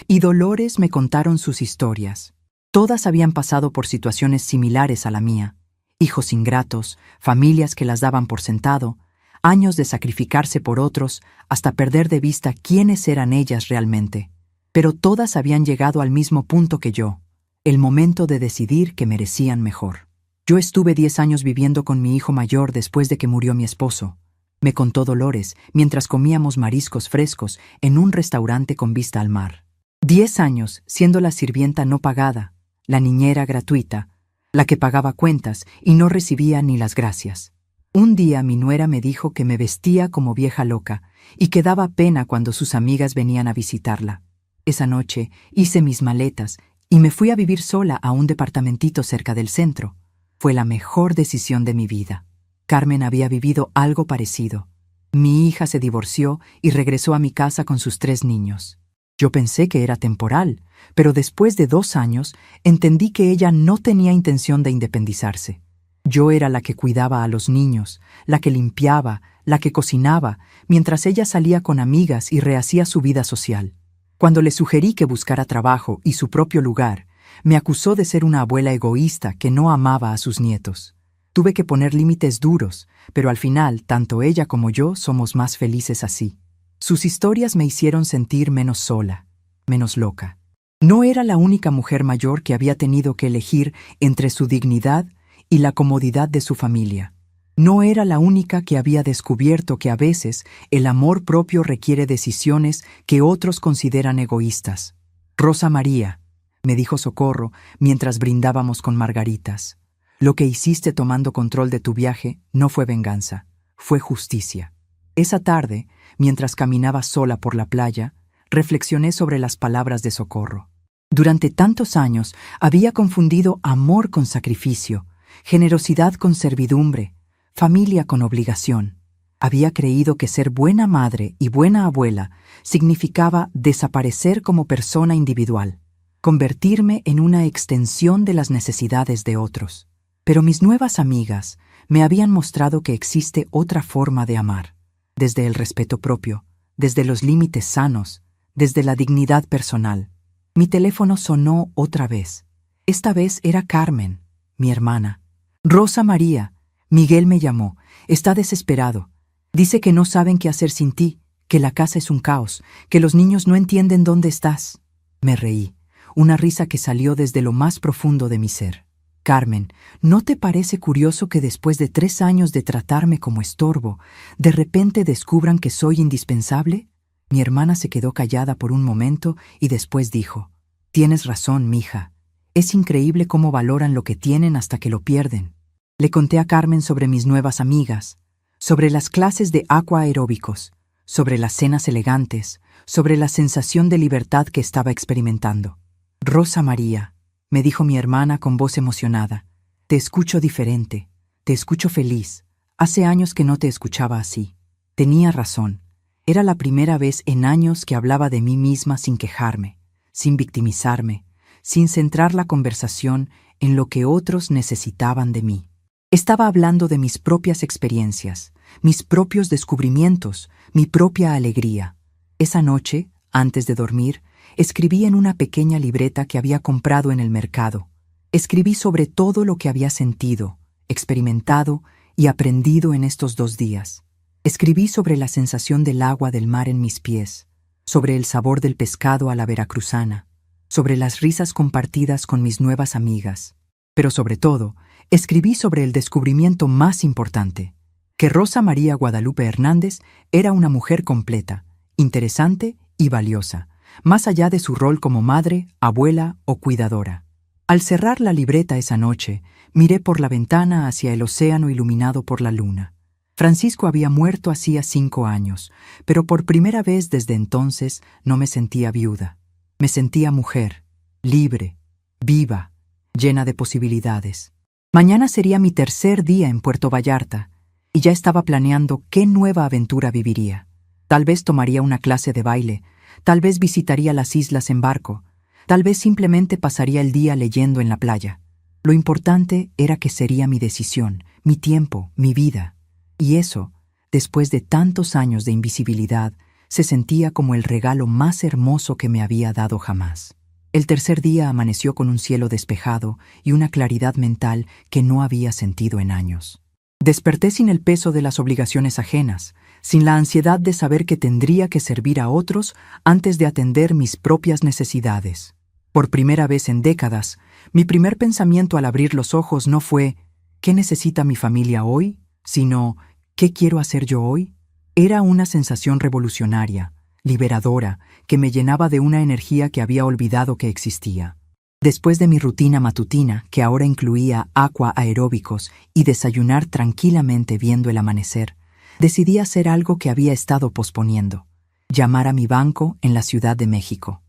y Dolores me contaron sus historias. Todas habían pasado por situaciones similares a la mía: hijos ingratos, familias que las daban por sentado, años de sacrificarse por otros hasta perder de vista quiénes eran ellas realmente. Pero todas habían llegado al mismo punto que yo, el momento de decidir que merecían mejor. Yo estuve 10 años viviendo con mi hijo mayor después de que murió mi esposo. Me contó Dolores mientras comíamos mariscos frescos en un restaurante con vista al mar. 10 años siendo la sirvienta no pagada, la niñera gratuita, la que pagaba cuentas y no recibía ni las gracias. Un día mi nuera me dijo que me vestía como vieja loca y que daba pena cuando sus amigas venían a visitarla. Esa noche hice mis maletas y me fui a vivir sola a un departamentito cerca del centro. Fue la mejor decisión de mi vida. Carmen había vivido algo parecido. Mi hija se divorció y regresó a mi casa con sus 3 niños. Yo pensé que era temporal, pero después de 2 años entendí que ella no tenía intención de independizarse. Yo era la que cuidaba a los niños, la que limpiaba, la que cocinaba, mientras ella salía con amigas y rehacía su vida social. Cuando le sugerí que buscara trabajo y su propio lugar, me acusó de ser una abuela egoísta que no amaba a sus nietos. Tuve que poner límites duros, pero al final, tanto ella como yo somos más felices así. Sus historias me hicieron sentir menos sola, menos loca. No era la única mujer mayor que había tenido que elegir entre su dignidad y la comodidad de su familia. No era la única que había descubierto que a veces el amor propio requiere decisiones que otros consideran egoístas. Rosa María, me dijo Socorro mientras brindábamos con margaritas. Lo que hiciste tomando control de tu viaje no fue venganza, fue justicia. Esa tarde, mientras caminaba sola por la playa, reflexioné sobre las palabras de Socorro. Durante tantos años había confundido amor con sacrificio, generosidad con servidumbre, familia con obligación. Había creído que ser buena madre y buena abuela significaba desaparecer como persona individual, convertirme en una extensión de las necesidades de otros. Pero mis nuevas amigas me habían mostrado que existe otra forma de amar, desde el respeto propio, desde los límites sanos, desde la dignidad personal. Mi teléfono sonó otra vez. Esta vez era Carmen, mi hermana. Rosa María, Miguel me llamó. Está desesperado. Dice que no saben qué hacer sin ti, que la casa es un caos, que los niños no entienden dónde estás. Me reí, una risa que salió desde lo más profundo de mi ser. Carmen, ¿no te parece curioso que después de 3 años de tratarme como estorbo, de repente descubran que soy indispensable? Mi hermana se quedó callada por un momento y después dijo: Tienes razón, mija. Es increíble cómo valoran lo que tienen hasta que lo pierden. Le conté a Carmen sobre mis nuevas amigas, sobre las clases de aquaeróbicos, sobre las cenas elegantes, sobre la sensación de libertad que estaba experimentando. Rosa María, me dijo mi hermana con voz emocionada, te escucho diferente, te escucho feliz. Hace años que no te escuchaba así. Tenía razón. Era la primera vez en años que hablaba de mí misma sin quejarme, sin victimizarme, sin centrar la conversación en lo que otros necesitaban de mí. Estaba hablando de mis propias experiencias, mis propios descubrimientos, mi propia alegría. Esa noche, antes de dormir, escribí en una pequeña libreta que había comprado en el mercado. Escribí sobre todo lo que había sentido, experimentado y aprendido en estos 2 días. Escribí sobre la sensación del agua del mar en mis pies, sobre el sabor del pescado a la veracruzana, sobre las risas compartidas con mis nuevas amigas. Pero sobre todo, escribí sobre el descubrimiento más importante, que Rosa María Guadalupe Hernández era una mujer completa, interesante y valiosa, más allá de su rol como madre, abuela o cuidadora. Al cerrar la libreta esa noche, miré por la ventana hacia el océano iluminado por la luna. Francisco había muerto hacía 5 años, pero por primera vez desde entonces no me sentía viuda. Me sentía mujer, libre, viva, llena de posibilidades. Mañana sería mi 3er día en Puerto Vallarta, y ya estaba planeando qué nueva aventura viviría. Tal vez tomaría una clase de baile, tal vez visitaría las islas en barco, tal vez simplemente pasaría el día leyendo en la playa. Lo importante era que sería mi decisión, mi tiempo, mi vida. Y eso, después de tantos años de invisibilidad, se sentía como el regalo más hermoso que me había dado jamás. El 3er día amaneció con un cielo despejado y una claridad mental que no había sentido en años. Desperté sin el peso de las obligaciones ajenas, sin la ansiedad de saber que tendría que servir a otros antes de atender mis propias necesidades. Por primera vez en décadas, mi primer pensamiento al abrir los ojos no fue ¿qué necesita mi familia hoy?, sino ¿qué quiero hacer yo hoy? Era una sensación revolucionaria, liberadora, que me llenaba de una energía que había olvidado que existía. Después de mi rutina matutina, que ahora incluía aquaeróbicos y desayunar tranquilamente viendo el amanecer, decidí hacer algo que había estado posponiendo: llamar a mi banco en la Ciudad de México.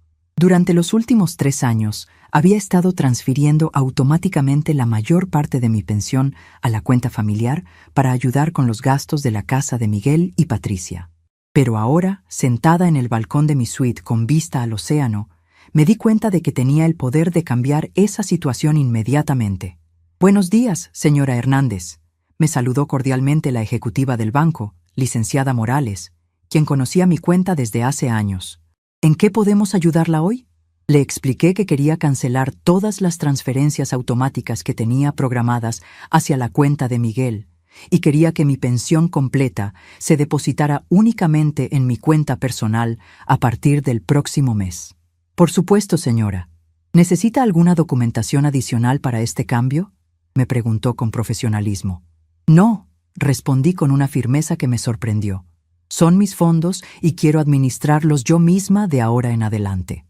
Durante los últimos 3 años, había estado transfiriendo automáticamente la mayor parte de mi pensión a la cuenta familiar para ayudar con los gastos de la casa de Miguel y Patricia. Pero ahora, sentada en el balcón de mi suite con vista al océano, me di cuenta de que tenía el poder de cambiar esa situación inmediatamente. «Buenos días, señora Hernández», me saludó cordialmente la ejecutiva del banco, licenciada Morales, quien conocía mi cuenta desde hace años. «¿En qué podemos ayudarla hoy?». Le expliqué que quería cancelar todas las transferencias automáticas que tenía programadas hacia la cuenta de Miguel y quería que mi pensión completa se depositara únicamente en mi cuenta personal a partir del próximo mes. «Por supuesto, señora. ¿Necesita alguna documentación adicional para este cambio?», me preguntó con profesionalismo. «No», respondí con una firmeza que me sorprendió. «Son mis fondos y quiero administrarlos yo misma de ahora en adelante».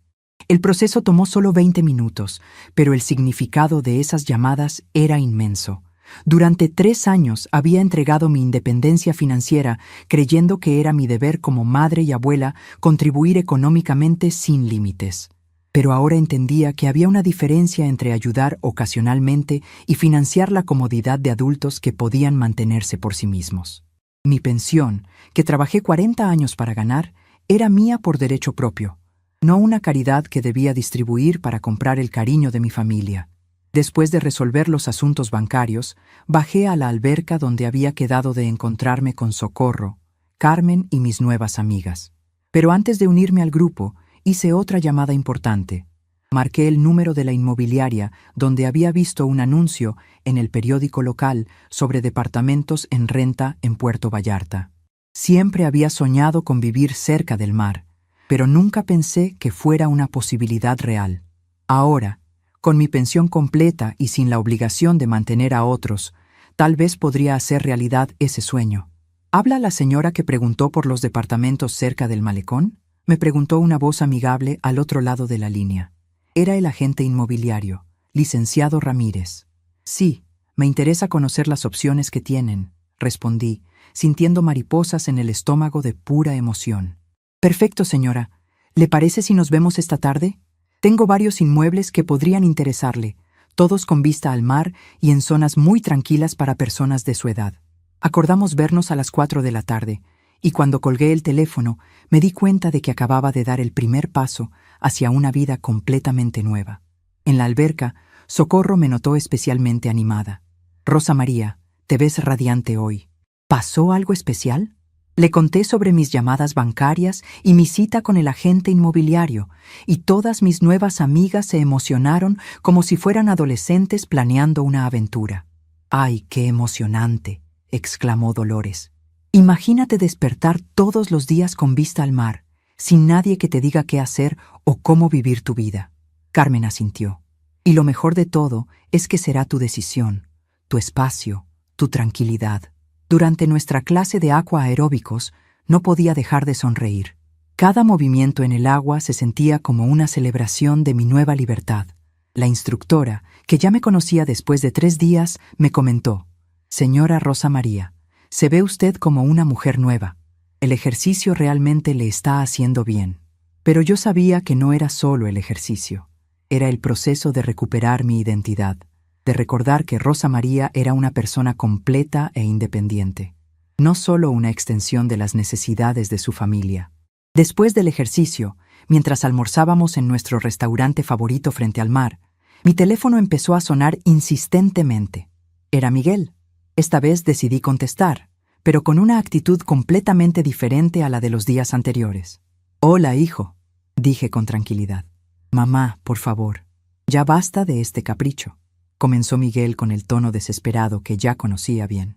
El proceso tomó solo 20 minutos, pero el significado de esas llamadas era inmenso. Durante 3 años había entregado mi independencia financiera creyendo que era mi deber como madre y abuela contribuir económicamente sin límites. Pero ahora entendía que había una diferencia entre ayudar ocasionalmente y financiar la comodidad de adultos que podían mantenerse por sí mismos. Mi pensión, que trabajé 40 años para ganar, era mía por derecho propio, no una caridad que debía distribuir para comprar el cariño de mi familia. Después de resolver los asuntos bancarios, bajé a la alberca donde había quedado de encontrarme con Socorro, Carmen y mis nuevas amigas. Pero antes de unirme al grupo, hice otra llamada importante. Marqué el número de la inmobiliaria donde había visto un anuncio en el periódico local sobre departamentos en renta en Puerto Vallarta. Siempre había soñado con vivir cerca del mar, pero nunca pensé que fuera una posibilidad real. Ahora, con mi pensión completa y sin la obligación de mantener a otros, tal vez podría hacer realidad ese sueño. ¿Habla la señora que preguntó por los departamentos cerca del malecón?, me preguntó una voz amigable al otro lado de la línea. Era el agente inmobiliario, licenciado Ramírez. «Sí, me interesa conocer las opciones que tienen», respondí, sintiendo mariposas en el estómago de pura emoción. «Perfecto, señora. ¿Le parece si nos vemos esta tarde? Tengo varios inmuebles que podrían interesarle, todos con vista al mar y en zonas muy tranquilas para personas de su edad». Acordamos vernos a las 4 de la tarde, y cuando colgué el teléfono me di cuenta de que acababa de dar el primer paso hacia una vida completamente nueva. En la alberca, Socorro me notó especialmente animada. «Rosa María, te ves radiante hoy. ¿Pasó algo especial?». Le conté sobre mis llamadas bancarias y mi cita con el agente inmobiliario, y todas mis nuevas amigas se emocionaron como si fueran adolescentes planeando una aventura. «¡Ay, qué emocionante!», exclamó Dolores. «Imagínate despertar todos los días con vista al mar, sin nadie que te diga qué hacer o cómo vivir tu vida». Carmen asintió. «Y lo mejor de todo es que será tu decisión, tu espacio, tu tranquilidad». Durante nuestra clase de aquaeróbicos no podía dejar de sonreír. Cada movimiento en el agua se sentía como una celebración de mi nueva libertad. La instructora, que ya me conocía después de 3 días, me comentó: «Señora Rosa María, se ve usted como una mujer nueva. El ejercicio realmente le está haciendo bien». Pero yo sabía que no era solo el ejercicio. Era el proceso de recuperar mi identidad, de recordar que Rosa María era una persona completa e independiente, no solo una extensión de las necesidades de su familia. Después del ejercicio, mientras almorzábamos en nuestro restaurante favorito frente al mar, mi teléfono empezó a sonar insistentemente. Era Miguel. Esta vez decidí contestar, pero con una actitud completamente diferente a la de los días anteriores. «Hola, hijo», dije con tranquilidad. «Mamá, por favor, ya basta de este capricho», comenzó Miguel con el tono desesperado que ya conocía bien.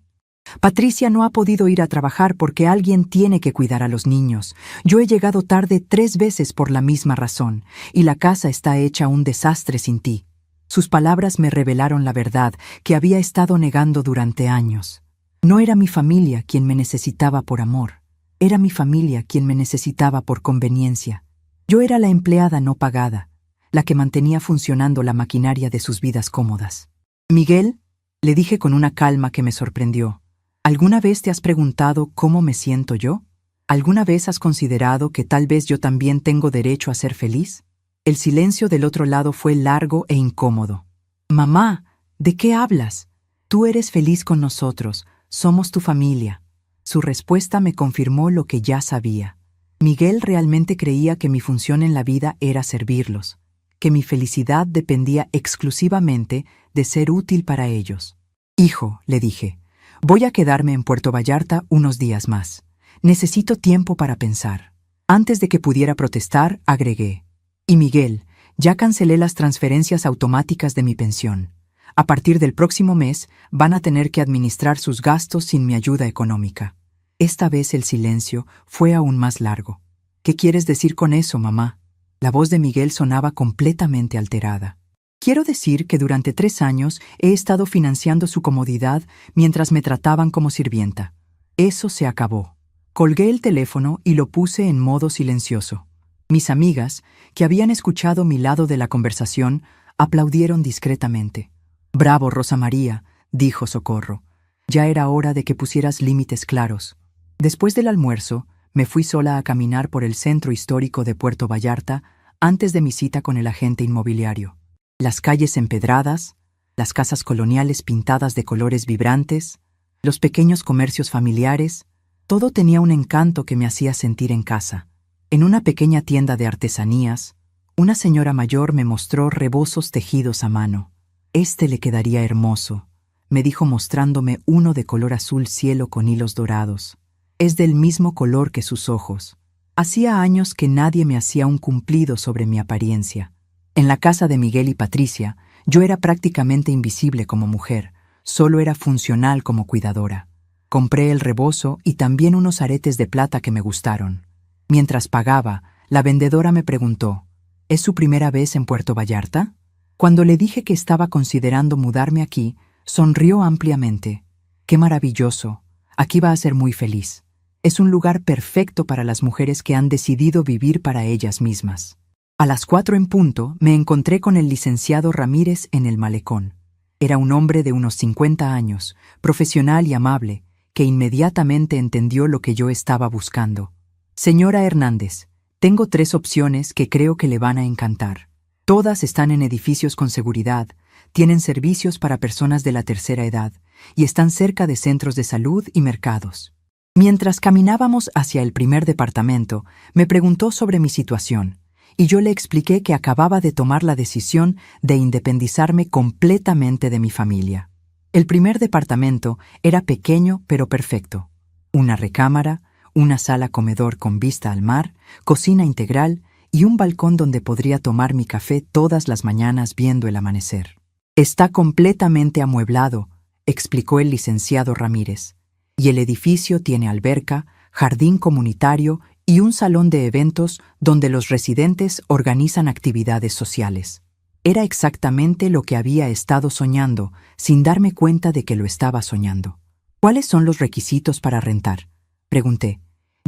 «Patricia no ha podido ir a trabajar porque alguien tiene que cuidar a los niños. Yo he llegado tarde 3 veces por la misma razón, y la casa está hecha un desastre sin ti». Sus palabras me revelaron la verdad que había estado negando durante años. No era mi familia quien me necesitaba por amor, era mi familia quien me necesitaba por conveniencia. Yo era la empleada no pagada, la que mantenía funcionando la maquinaria de sus vidas cómodas. «Miguel», le dije con una calma que me sorprendió, «¿alguna vez te has preguntado cómo me siento yo? ¿Alguna vez has considerado que tal vez yo también tengo derecho a ser feliz?». El silencio del otro lado fue largo e incómodo. «Mamá, ¿de qué hablas? Tú eres feliz con nosotros, somos tu familia». Su respuesta me confirmó lo que ya sabía. Miguel realmente creía que mi función en la vida era servirlos, que mi felicidad dependía exclusivamente de ser útil para ellos. «Hijo», le dije, «voy a quedarme en Puerto Vallarta unos días más. Necesito tiempo para pensar». Antes de que pudiera protestar, agregué, «Y Miguel, ya cancelé las transferencias automáticas de mi pensión. A partir del próximo mes van a tener que administrar sus gastos sin mi ayuda económica». Esta vez el silencio fue aún más largo. «¿Qué quieres decir con eso, mamá?». La voz de Miguel sonaba completamente alterada. «Quiero decir que durante 3 años he estado financiando su comodidad mientras me trataban como sirvienta. Eso se acabó». Colgué el teléfono y lo puse en modo silencioso. Mis amigas, que habían escuchado mi lado de la conversación, aplaudieron discretamente. «Bravo, Rosa María», dijo Socorro. «Ya era hora de que pusieras límites claros». Después del almuerzo, me fui sola a caminar por el centro histórico de Puerto Vallarta antes de mi cita con el agente inmobiliario. Las calles empedradas, las casas coloniales pintadas de colores vibrantes, los pequeños comercios familiares, todo tenía un encanto que me hacía sentir en casa. En una pequeña tienda de artesanías, una señora mayor me mostró rebozos tejidos a mano. «Este le quedaría hermoso», me dijo mostrándome uno de color azul cielo con hilos dorados. «Es del mismo color que sus ojos». Hacía años que nadie me hacía un cumplido sobre mi apariencia. En la casa de Miguel y Patricia, yo era prácticamente invisible como mujer, solo era funcional como cuidadora. Compré el rebozo y también unos aretes de plata que me gustaron. Mientras pagaba, la vendedora me preguntó, «¿Es su primera vez en Puerto Vallarta?». Cuando le dije que estaba considerando mudarme aquí, sonrió ampliamente. «Qué maravilloso, aquí va a ser muy feliz. Es un lugar perfecto para las mujeres que han decidido vivir para ellas mismas». A las 4 en punto me encontré con el licenciado Ramírez en el malecón. Era un hombre de unos 50 años, profesional y amable, que inmediatamente entendió lo que yo estaba buscando. «Señora Hernández, tengo 3 opciones que creo que le van a encantar. Todas están en edificios con seguridad, tienen servicios para personas de la tercera edad y están cerca de centros de salud y mercados». Mientras caminábamos hacia el primer departamento, me preguntó sobre mi situación, y yo le expliqué que acababa de tomar la decisión de independizarme completamente de mi familia. El primer departamento era pequeño pero perfecto. Una recámara, una sala comedor con vista al mar, cocina integral y un balcón donde podría tomar mi café todas las mañanas viendo el amanecer. «Está completamente amueblado», explicó el licenciado Ramírez, «y el edificio tiene alberca, jardín comunitario y un salón de eventos donde los residentes organizan actividades sociales». Era exactamente lo que había estado soñando, sin darme cuenta de que lo estaba soñando. «¿Cuáles son los requisitos para rentar?», pregunté,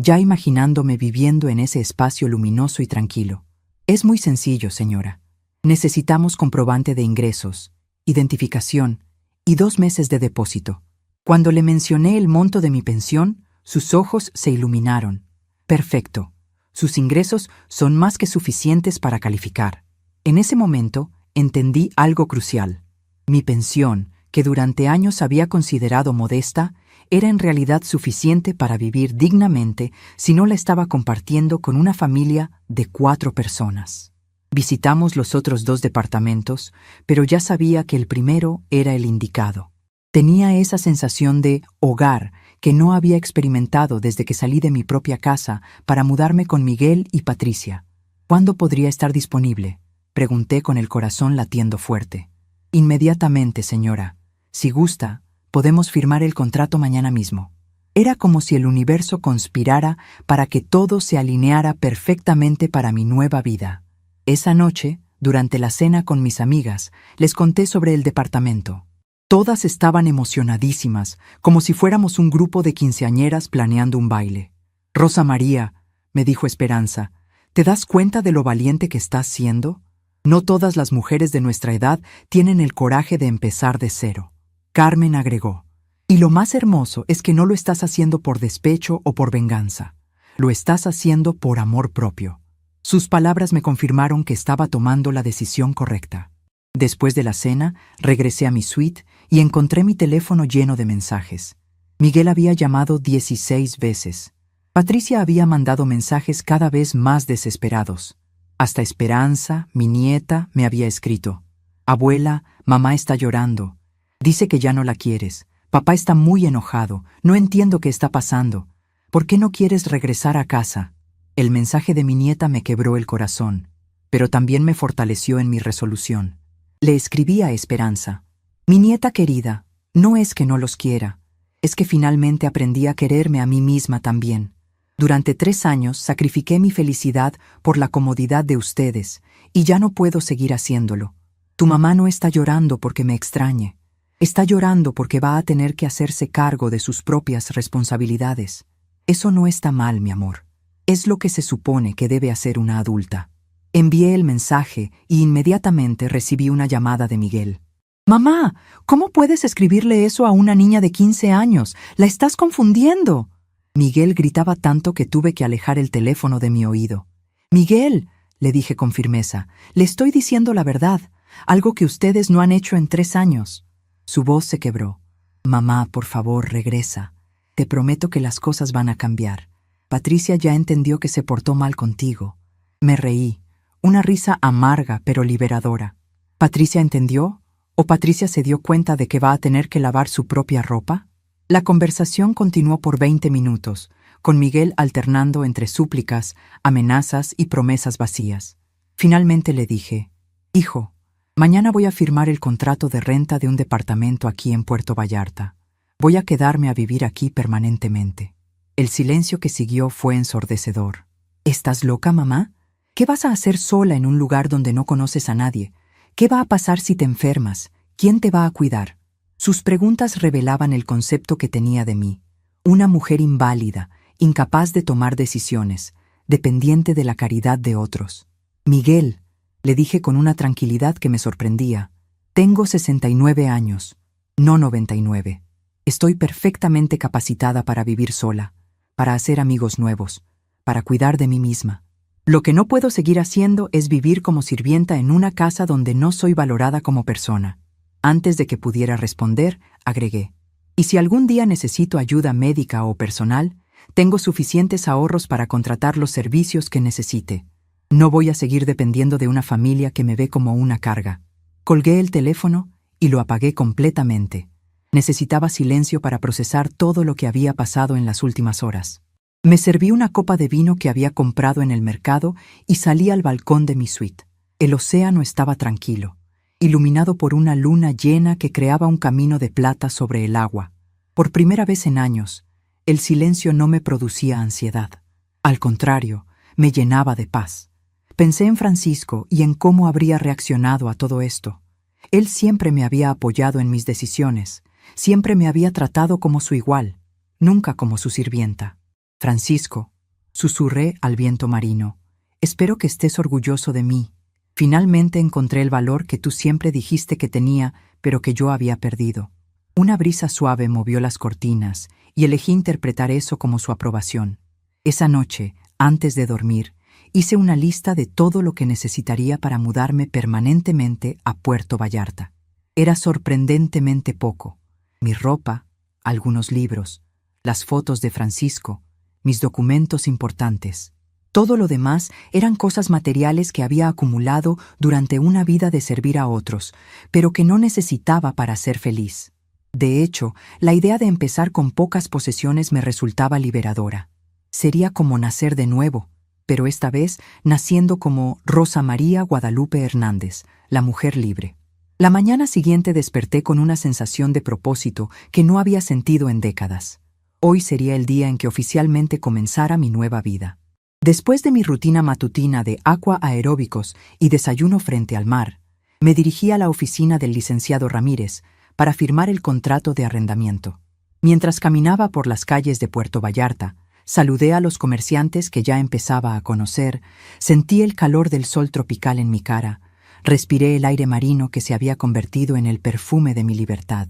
ya imaginándome viviendo en ese espacio luminoso y tranquilo. «Es muy sencillo, señora. Necesitamos comprobante de ingresos, identificación y 2 meses de depósito». Cuando le mencioné el monto de mi pensión, sus ojos se iluminaron. «Perfecto. Sus ingresos son más que suficientes para calificar». En ese momento, entendí algo crucial. Mi pensión, que durante años había considerado modesta, era en realidad suficiente para vivir dignamente si no la estaba compartiendo con una familia de 4 personas. Visitamos los otros 2 departamentos, pero ya sabía que el primero era el indicado. Tenía esa sensación de hogar que no había experimentado desde que salí de mi propia casa para mudarme con Miguel y Patricia. «¿Cuándo podría estar disponible?», pregunté con el corazón latiendo fuerte. «Inmediatamente, señora. Si gusta, podemos firmar el contrato mañana mismo». Era como si el universo conspirara para que todo se alineara perfectamente para mi nueva vida. Esa noche, durante la cena con mis amigas, les conté sobre el departamento. Todas estaban emocionadísimas, como si fuéramos un grupo de quinceañeras planeando un baile. «Rosa María», me dijo Esperanza, «¿te das cuenta de lo valiente que estás siendo? No todas las mujeres de nuestra edad tienen el coraje de empezar de cero». Carmen agregó, «Y lo más hermoso es que no lo estás haciendo por despecho o por venganza. Lo estás haciendo por amor propio». Sus palabras me confirmaron que estaba tomando la decisión correcta. Después de la cena, regresé a mi suite y encontré mi teléfono lleno de mensajes. Miguel había llamado 16 veces. Patricia había mandado mensajes cada vez más desesperados. Hasta Esperanza, mi nieta, me había escrito: «Abuela, mamá está llorando. Dice que ya no la quieres. Papá está muy enojado. No entiendo qué está pasando. ¿Por qué no quieres regresar a casa?». El mensaje de mi nieta me quebró el corazón, pero también me fortaleció en mi resolución. Le escribí a Esperanza: «Mi nieta querida, no es que no los quiera, es que finalmente aprendí a quererme a mí misma también. Durante 3 años sacrifiqué mi felicidad por la comodidad de ustedes y ya no puedo seguir haciéndolo. Tu mamá no está llorando porque me extrañe. Está llorando porque va a tener que hacerse cargo de sus propias responsabilidades. Eso no está mal, mi amor. Es lo que se supone que debe hacer una adulta». Envié el mensaje y inmediatamente recibí una llamada de Miguel. «Mamá, ¿cómo puedes escribirle eso a una niña de 15 años? ¡La estás confundiendo!». Miguel gritaba tanto que tuve que alejar el teléfono de mi oído. «Miguel», le dije con firmeza, «le estoy diciendo la verdad, algo que ustedes no han hecho en 3 años». Su voz se quebró. «Mamá, por favor, regresa. Te prometo que las cosas van a cambiar. Patricia ya entendió que se portó mal contigo». Me reí, una risa amarga pero liberadora. ¿Patricia entendió? ¿O Patricia se dio cuenta de que va a tener que lavar su propia ropa? La conversación continuó por 20 minutos, con Miguel alternando entre súplicas, amenazas y promesas vacías. Finalmente le dije: «Hijo, mañana voy a firmar el contrato de renta de un departamento aquí en Puerto Vallarta. Voy a quedarme a vivir aquí permanentemente». El silencio que siguió fue ensordecedor. «¿Estás loca, mamá? ¿Qué vas a hacer sola en un lugar donde no conoces a nadie? ¿Qué va a pasar si te enfermas? ¿Quién te va a cuidar?». Sus preguntas revelaban el concepto que tenía de mí. Una mujer inválida, incapaz de tomar decisiones, dependiente de la caridad de otros. «Miguel», le dije con una tranquilidad que me sorprendía, «tengo 69 años, no 99. Estoy perfectamente capacitada para vivir sola, para hacer amigos nuevos, para cuidar de mí misma. Lo que no puedo seguir haciendo es vivir como sirvienta en una casa donde no soy valorada como persona». Antes de que pudiera responder, agregué: «Y si algún día necesito ayuda médica o personal, tengo suficientes ahorros para contratar los servicios que necesite. No voy a seguir dependiendo de una familia que me ve como una carga». Colgué el teléfono y lo apagué completamente. Necesitaba silencio para procesar todo lo que había pasado en las últimas horas. Me serví una copa de vino que había comprado en el mercado y salí al balcón de mi suite. El océano estaba tranquilo, iluminado por una luna llena que creaba un camino de plata sobre el agua. Por primera vez en años, el silencio no me producía ansiedad. Al contrario, me llenaba de paz. Pensé en Francisco y en cómo habría reaccionado a todo esto. Él siempre me había apoyado en mis decisiones, siempre me había tratado como su igual, nunca como su sirvienta. «Francisco», susurré al viento marino, «espero que estés orgulloso de mí. Finalmente encontré el valor que tú siempre dijiste que tenía, pero que yo había perdido». Una brisa suave movió las cortinas y elegí interpretar eso como su aprobación. Esa noche, antes de dormir, hice una lista de todo lo que necesitaría para mudarme permanentemente a Puerto Vallarta. Era sorprendentemente poco: mi ropa, algunos libros, las fotos de Francisco, mis documentos importantes. Todo lo demás eran cosas materiales que había acumulado durante una vida de servir a otros, pero que no necesitaba para ser feliz. De hecho, la idea de empezar con pocas posesiones me resultaba liberadora. Sería como nacer de nuevo, pero esta vez naciendo como Rosa María Guadalupe Hernández, la mujer libre. La mañana siguiente desperté con una sensación de propósito que no había sentido en décadas. Hoy sería el día en que oficialmente comenzara mi nueva vida. Después de mi rutina matutina de aqua aeróbicos y desayuno frente al mar, me dirigí a la oficina del licenciado Ramírez para firmar el contrato de arrendamiento. Mientras caminaba por las calles de Puerto Vallarta, saludé a los comerciantes que ya empezaba a conocer, sentí el calor del sol tropical en mi cara, respiré el aire marino que se había convertido en el perfume de mi libertad.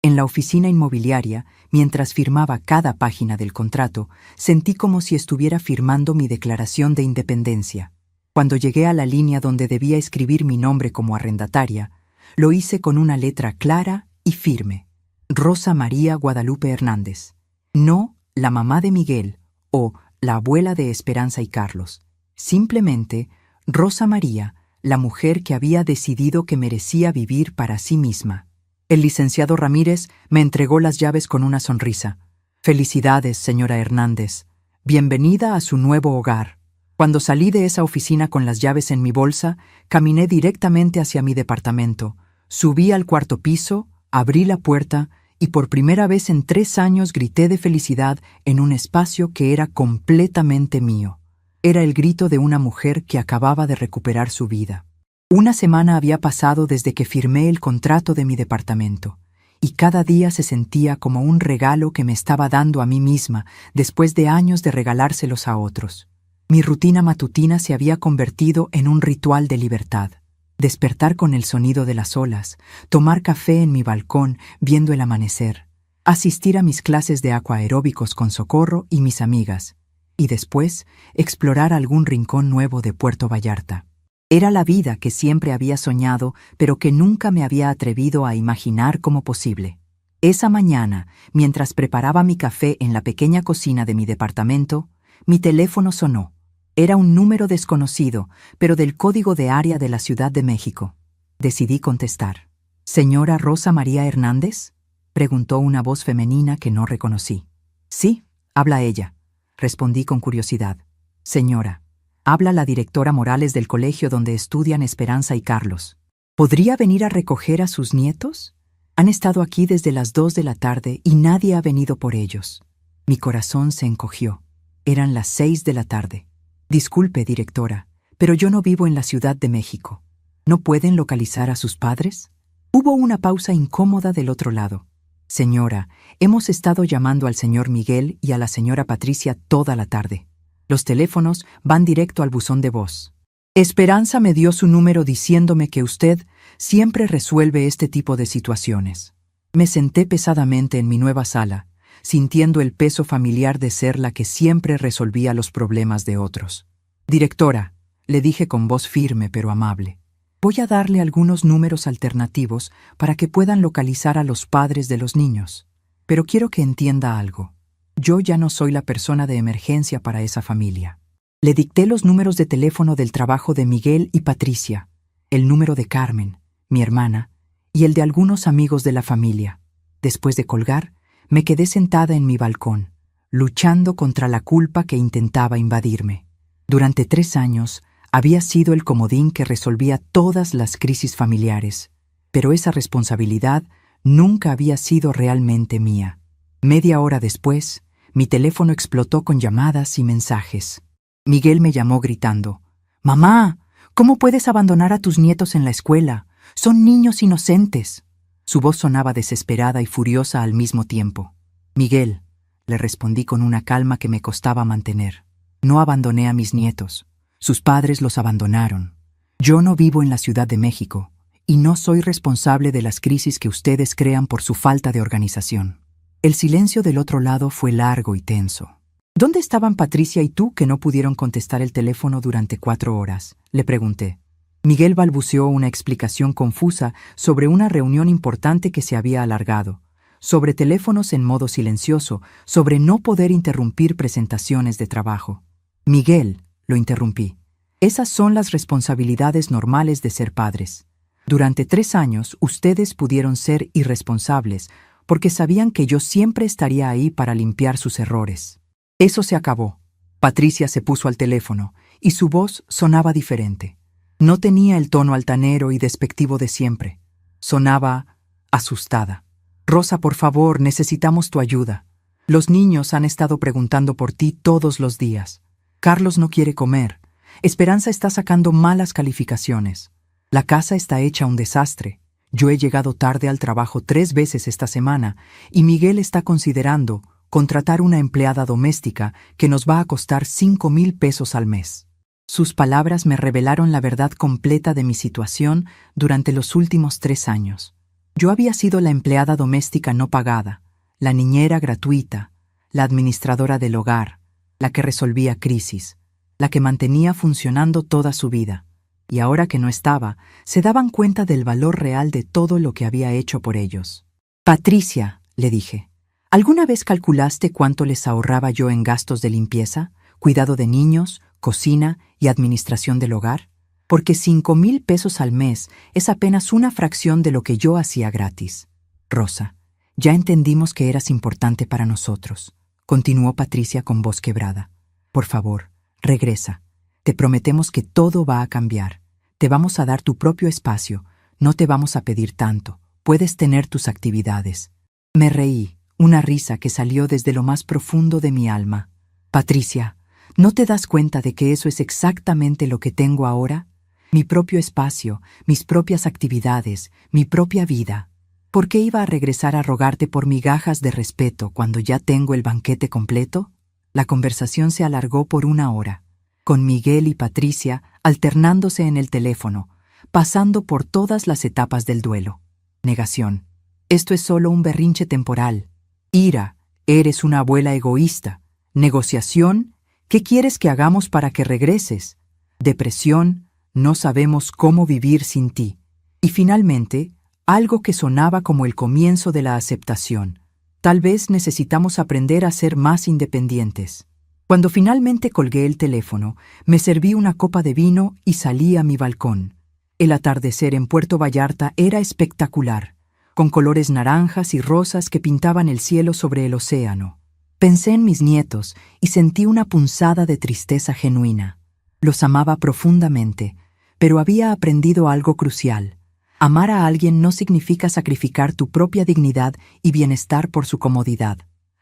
En la oficina inmobiliaria, mientras firmaba cada página del contrato, sentí como si estuviera firmando mi declaración de independencia. Cuando llegué a la línea donde debía escribir mi nombre como arrendataria, lo hice con una letra clara y firme. Rosa María Guadalupe Hernández. No la mamá de Miguel o la abuela de Esperanza y Carlos. Simplemente Rosa María, la mujer que había decidido que merecía vivir para sí misma. El licenciado Ramírez me entregó las llaves con una sonrisa. Felicidades, señora Hernández. Bienvenida a su nuevo hogar. Cuando salí de esa oficina con las llaves en mi bolsa, caminé directamente hacia mi departamento. Subí al cuarto piso, abrí la puerta y por primera vez en 3 años grité de felicidad en un espacio que era completamente mío. Era el grito de una mujer que acababa de recuperar su vida. Una semana había pasado desde que firmé el contrato de mi departamento, y cada día se sentía como un regalo que me estaba dando a mí misma después de años de regalárselos a otros. Mi rutina matutina se había convertido en un ritual de libertad. Despertar con el sonido de las olas, tomar café en mi balcón viendo el amanecer, asistir a mis clases de aquaeróbicos con Socorro y mis amigas, y después explorar algún rincón nuevo de Puerto Vallarta. Era la vida que siempre había soñado, pero que nunca me había atrevido a imaginar como posible. Esa mañana, mientras preparaba mi café en la pequeña cocina de mi departamento, mi teléfono sonó. Era un número desconocido, pero del código de área de la Ciudad de México. Decidí contestar. ¿Señora Rosa María Hernández?, preguntó una voz femenina que no reconocí. Sí, habla ella, respondí con curiosidad. Señora, habla la directora Morales del colegio donde estudian Esperanza y Carlos. ¿Podría venir a recoger a sus nietos? Han estado aquí desde las 2 de la tarde y nadie ha venido por ellos. Mi corazón se encogió. Eran las 6 de la tarde. Disculpe, directora, pero yo no vivo en la Ciudad de México. ¿No pueden localizar a sus padres? Hubo una pausa incómoda del otro lado. Señora, hemos estado llamando al señor Miguel y a la señora Patricia toda la tarde. Los teléfonos van directo al buzón de voz. Esperanza me dio su número diciéndome que usted siempre resuelve este tipo de situaciones. Me senté pesadamente en mi nueva sala, sintiendo el peso familiar de ser la que siempre resolvía los problemas de otros. Directora, le dije con voz firme pero amable, voy a darle algunos números alternativos para que puedan localizar a los padres de los niños. Pero quiero que entienda algo. Yo ya no soy la persona de emergencia para esa familia. Le dicté los números de teléfono del trabajo de Miguel y Patricia, el número de Carmen, mi hermana, y el de algunos amigos de la familia. Después de colgar, me quedé sentada en mi balcón, luchando contra la culpa que intentaba invadirme. Durante 3 años, había sido el comodín que resolvía todas las crisis familiares, pero esa responsabilidad nunca había sido realmente mía. Media hora después, mi teléfono explotó con llamadas y mensajes. Miguel me llamó gritando, «Mamá, ¿cómo puedes abandonar a tus nietos en la escuela? Son niños inocentes». Su voz sonaba desesperada y furiosa al mismo tiempo. «Miguel», le respondí con una calma que me costaba mantener, «no abandoné a mis nietos. Sus padres los abandonaron. Yo no vivo en la Ciudad de México y no soy responsable de las crisis que ustedes crean por su falta de organización». El silencio del otro lado fue largo y tenso. «¿Dónde estaban Patricia y tú que no pudieron contestar el teléfono durante 4 horas?» le pregunté. Miguel balbuceó una explicación confusa sobre una reunión importante que se había alargado, sobre teléfonos en modo silencioso, sobre no poder interrumpir presentaciones de trabajo. «Miguel», lo interrumpí, «esas son las responsabilidades normales de ser padres. Durante 3 años ustedes pudieron ser irresponsables porque sabían que yo siempre estaría ahí para limpiar sus errores. Eso se acabó». Patricia se puso al teléfono y su voz sonaba diferente. No tenía el tono altanero y despectivo de siempre. Sonaba asustada. «Rosa, por favor, necesitamos tu ayuda. Los niños han estado preguntando por ti todos los días. Carlos no quiere comer. Esperanza está sacando malas calificaciones. La casa está hecha un desastre. Yo he llegado tarde al trabajo 3 veces esta semana y Miguel está considerando contratar una empleada doméstica que nos va a costar 5,000 pesos al mes». Sus palabras me revelaron la verdad completa de mi situación durante los últimos 3 años. Yo había sido la empleada doméstica no pagada, la niñera gratuita, la administradora del hogar, la que resolvía crisis, la que mantenía funcionando toda su vida. Y ahora que no estaba, se daban cuenta del valor real de todo lo que había hecho por ellos. Patricia, le dije, ¿alguna vez calculaste cuánto les ahorraba yo en gastos de limpieza, cuidado de niños, cocina y administración del hogar? Porque 5,000 pesos al mes es apenas una fracción de lo que yo hacía gratis. Rosa, ya entendimos que eras importante para nosotros, continuó Patricia con voz quebrada. Por favor, regresa. Te prometemos que todo va a cambiar. Te vamos a dar tu propio espacio. No te vamos a pedir tanto. Puedes tener tus actividades. Me reí, una risa que salió desde lo más profundo de mi alma. Patricia, ¿no te das cuenta de que eso es exactamente lo que tengo ahora? Mi propio espacio, mis propias actividades, mi propia vida. ¿Por qué iba a regresar a rogarte por migajas de respeto cuando ya tengo el banquete completo? La conversación se alargó por 1 hora, con Miguel y Patricia alternándose en el teléfono, pasando por todas las etapas del duelo. Negación. Esto es solo un berrinche temporal. Ira. Eres una abuela egoísta. Negociación. ¿Qué quieres que hagamos para que regreses? Depresión. No sabemos cómo vivir sin ti. Y finalmente, algo que sonaba como el comienzo de la aceptación. Tal vez necesitamos aprender a ser más independientes. Cuando finalmente colgué el teléfono, me serví una copa de vino y salí a mi balcón. El atardecer en Puerto Vallarta era espectacular, con colores naranjas y rosas que pintaban el cielo sobre el océano. Pensé en mis nietos y sentí una punzada de tristeza genuina. Los amaba profundamente, pero había aprendido algo crucial. Amar a alguien no significa sacrificar tu propia dignidad y bienestar por su comodidad.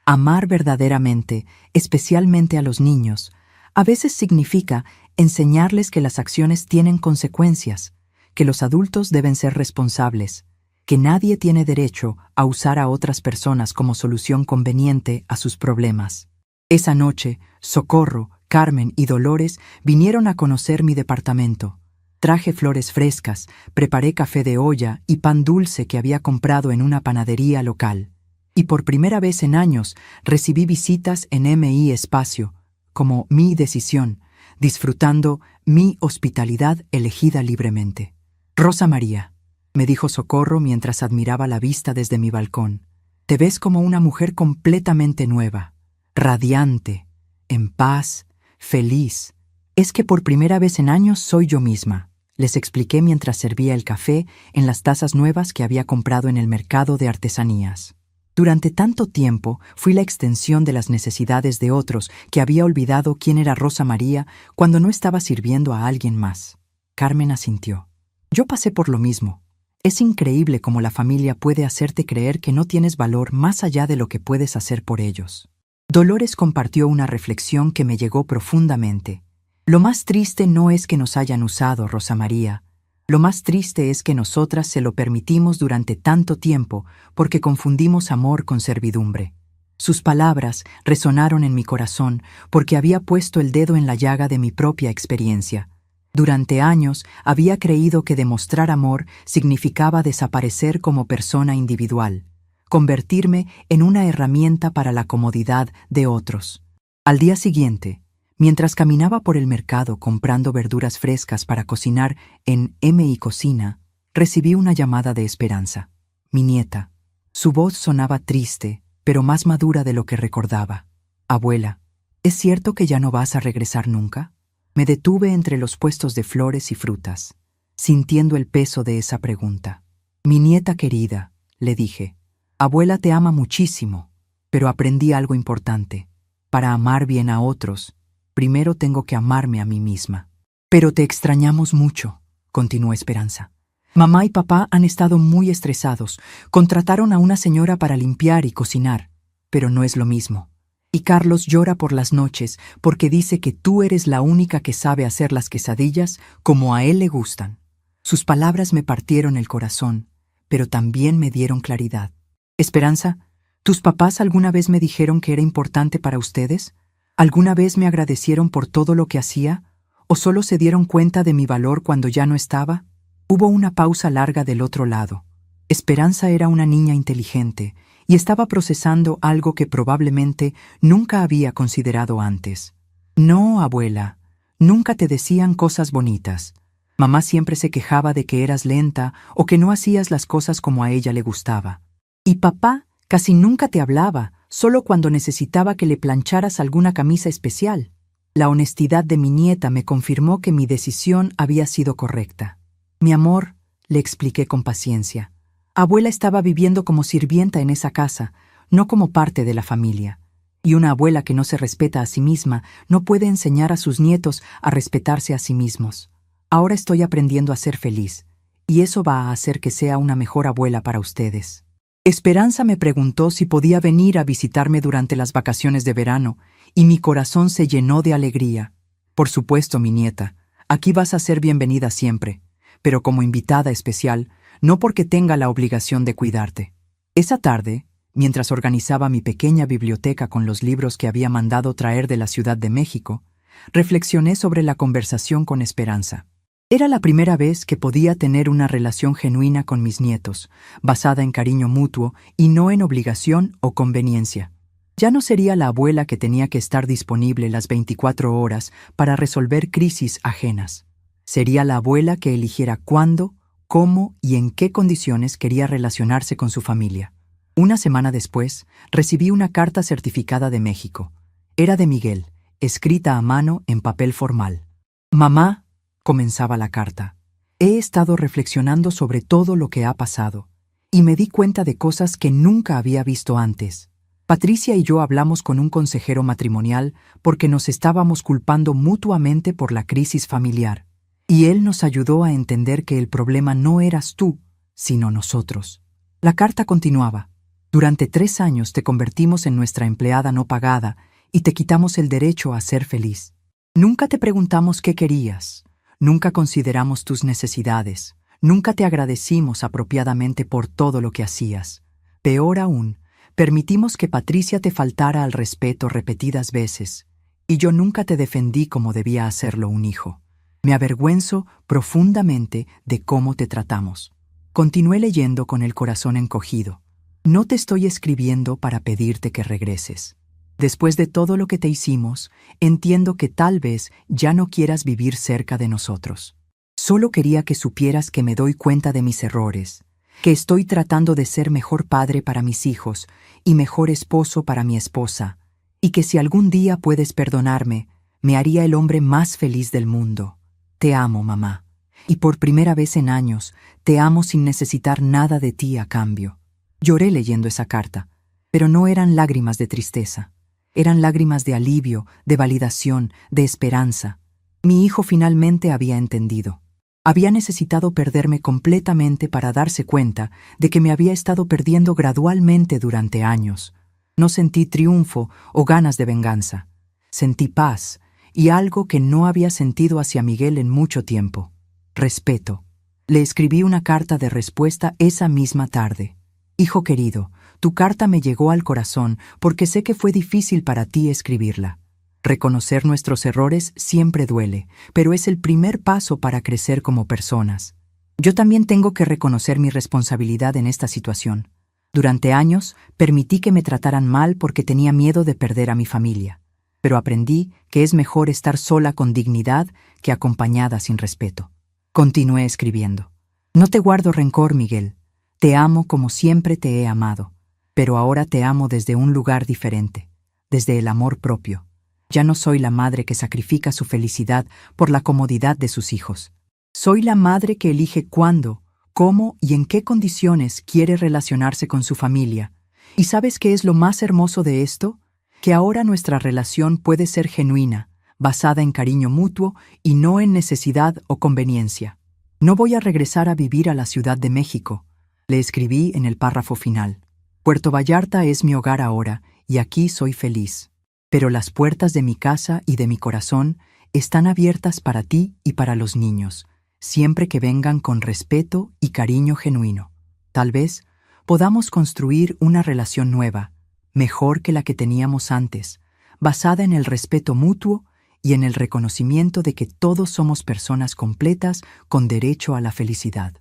Amar verdaderamente, especialmente a los niños, a veces significa enseñarles que las acciones tienen consecuencias, que los adultos deben ser responsables, que nadie tiene derecho a usar a otras personas como solución conveniente a sus problemas. Esa noche, Socorro, Carmen y Dolores vinieron a conocer mi departamento. Traje flores frescas, preparé café de olla y pan dulce que había comprado en una panadería local. Y por primera vez en años recibí visitas en MI Espacio, como mi decisión, disfrutando mi hospitalidad elegida libremente. Rosa María, me dijo Socorro mientras admiraba la vista desde mi balcón, te ves como una mujer completamente nueva, radiante, en paz, feliz. Es que por primera vez en años soy yo misma, les expliqué mientras servía el café en las tazas nuevas que había comprado en el mercado de artesanías. Durante tanto tiempo fui la extensión de las necesidades de otros que había olvidado quién era Rosa María cuando no estaba sirviendo a alguien más. Carmen asintió. Yo pasé por lo mismo. Es increíble cómo la familia puede hacerte creer que no tienes valor más allá de lo que puedes hacer por ellos. Dolores compartió una reflexión que me llegó profundamente. Lo más triste no es que nos hayan usado, Rosa María. Lo más triste es que nosotras se lo permitimos durante tanto tiempo porque confundimos amor con servidumbre. Sus palabras resonaron en mi corazón porque había puesto el dedo en la llaga de mi propia experiencia. Durante años había creído que demostrar amor significaba desaparecer como persona individual, convertirme en una herramienta para la comodidad de otros. Al día siguiente, mientras caminaba por el mercado comprando verduras frescas para cocinar en MI Cocina, recibí una llamada de Esperanza, mi nieta. Su voz sonaba triste, pero más madura de lo que recordaba. Abuela, ¿es cierto que ya no vas a regresar nunca? Me detuve entre los puestos de flores y frutas, sintiendo el peso de esa pregunta. Mi nieta querida, le dije, abuela te ama muchísimo, pero aprendí algo importante. Para amar bien a otros, primero tengo que amarme a mí misma. Pero te extrañamos mucho, continuó Esperanza. Mamá y papá han estado muy estresados. Contrataron a una señora para limpiar y cocinar, pero no es lo mismo. Y Carlos llora por las noches porque dice que tú eres la única que sabe hacer las quesadillas como a él le gustan. Sus palabras me partieron el corazón, pero también me dieron claridad. Esperanza, ¿tus papás alguna vez me dijeron que era importante para ustedes? ¿Alguna vez me agradecieron por todo lo que hacía? ¿O solo se dieron cuenta de mi valor cuando ya no estaba? Hubo una pausa larga del otro lado. Esperanza era una niña inteligente y estaba procesando algo que probablemente nunca había considerado antes. No, abuela, Nunca te decían cosas bonitas. Mamá siempre se quejaba de que eras lenta o que no hacías las cosas como a ella le gustaba. Y papá casi nunca te hablaba, solo cuando necesitaba que le plancharas alguna camisa especial. La honestidad de mi nieta me confirmó que mi decisión había sido correcta. Mi amor, le expliqué con paciencia. Abuela estaba viviendo como sirvienta en esa casa, no como parte de la familia. Y una abuela que no se respeta a sí misma no puede enseñar a sus nietos a respetarse a sí mismos. Ahora estoy aprendiendo a ser feliz, y eso va a hacer que sea una mejor abuela para ustedes. Esperanza me preguntó si podía venir a visitarme durante las vacaciones de verano, y mi corazón se llenó de alegría. Por supuesto, mi nieta, aquí vas a ser bienvenida siempre, pero como invitada especial, no porque tenga la obligación de cuidarte. Esa tarde, mientras organizaba mi pequeña biblioteca con los libros que había mandado traer de la Ciudad de México, reflexioné sobre la conversación con Esperanza. Era la primera vez que podía tener una relación genuina con mis nietos, basada en cariño mutuo y no en obligación o conveniencia. Ya no sería la abuela que tenía que estar disponible las 24 horas para resolver crisis ajenas. Sería la abuela que eligiera cuándo, cómo y en qué condiciones quería relacionarse con su familia. Una semana después, recibí una carta certificada de México. Era de Miguel, escrita a mano en papel formal. «Mamá», comenzaba la carta, «he estado reflexionando sobre todo lo que ha pasado, y me di cuenta de cosas que nunca había visto antes. Patricia y yo hablamos con un consejero matrimonial porque nos estábamos culpando mutuamente por la crisis familiar, y él nos ayudó a entender que el problema no eras tú, sino nosotros». La carta continuaba. «Durante 3 años te convertimos en nuestra empleada no pagada y te quitamos el derecho a ser feliz. Nunca te preguntamos qué querías, nunca consideramos tus necesidades, nunca te agradecimos apropiadamente por todo lo que hacías. Peor aún, permitimos que Patricia te faltara al respeto repetidas veces, y yo nunca te defendí como debía hacerlo un hijo. Me avergüenzo profundamente de cómo te tratamos». Continué leyendo con el corazón encogido. «No te estoy escribiendo para pedirte que regreses. Después de todo lo que te hicimos, entiendo que tal vez ya no quieras vivir cerca de nosotros. Solo quería que supieras que me doy cuenta de mis errores, que estoy tratando de ser mejor padre para mis hijos y mejor esposo para mi esposa, y que si algún día puedes perdonarme, me haría el hombre más feliz del mundo. Te amo, mamá, y por primera vez en años, te amo sin necesitar nada de ti a cambio». Lloré leyendo esa carta, pero no eran lágrimas de tristeza. Eran lágrimas de alivio, de validación, de esperanza. Mi hijo finalmente había entendido. Había necesitado perderme completamente para darse cuenta de que me había estado perdiendo gradualmente durante años. No sentí triunfo o ganas de venganza. Sentí paz y algo que no había sentido hacia Miguel en mucho tiempo: respeto. Le escribí una carta de respuesta esa misma tarde. «Hijo querido, tu carta me llegó al corazón porque sé que fue difícil para ti escribirla. Reconocer nuestros errores siempre duele, pero es el primer paso para crecer como personas. Yo también tengo que reconocer mi responsabilidad en esta situación. Durante años permití que me trataran mal porque tenía miedo de perder a mi familia, pero aprendí que es mejor estar sola con dignidad que acompañada sin respeto». Continué escribiendo. «No te guardo rencor, Miguel. Te amo como siempre te he amado, pero ahora te amo desde un lugar diferente, desde el amor propio. Ya no soy la madre que sacrifica su felicidad por la comodidad de sus hijos. Soy la madre que elige cuándo, cómo y en qué condiciones quiere relacionarse con su familia. ¿Y sabes qué es lo más hermoso de esto? Que ahora nuestra relación puede ser genuina, basada en cariño mutuo y no en necesidad o conveniencia. No voy a regresar a vivir a la Ciudad de México», le escribí en el párrafo final. «Puerto Vallarta es mi hogar ahora y aquí soy feliz. Pero las puertas de mi casa y de mi corazón están abiertas para ti y para los niños, siempre que vengan con respeto y cariño genuino. Tal vez podamos construir una relación nueva, mejor que la que teníamos antes, basada en el respeto mutuo y en el reconocimiento de que todos somos personas completas con derecho a la felicidad».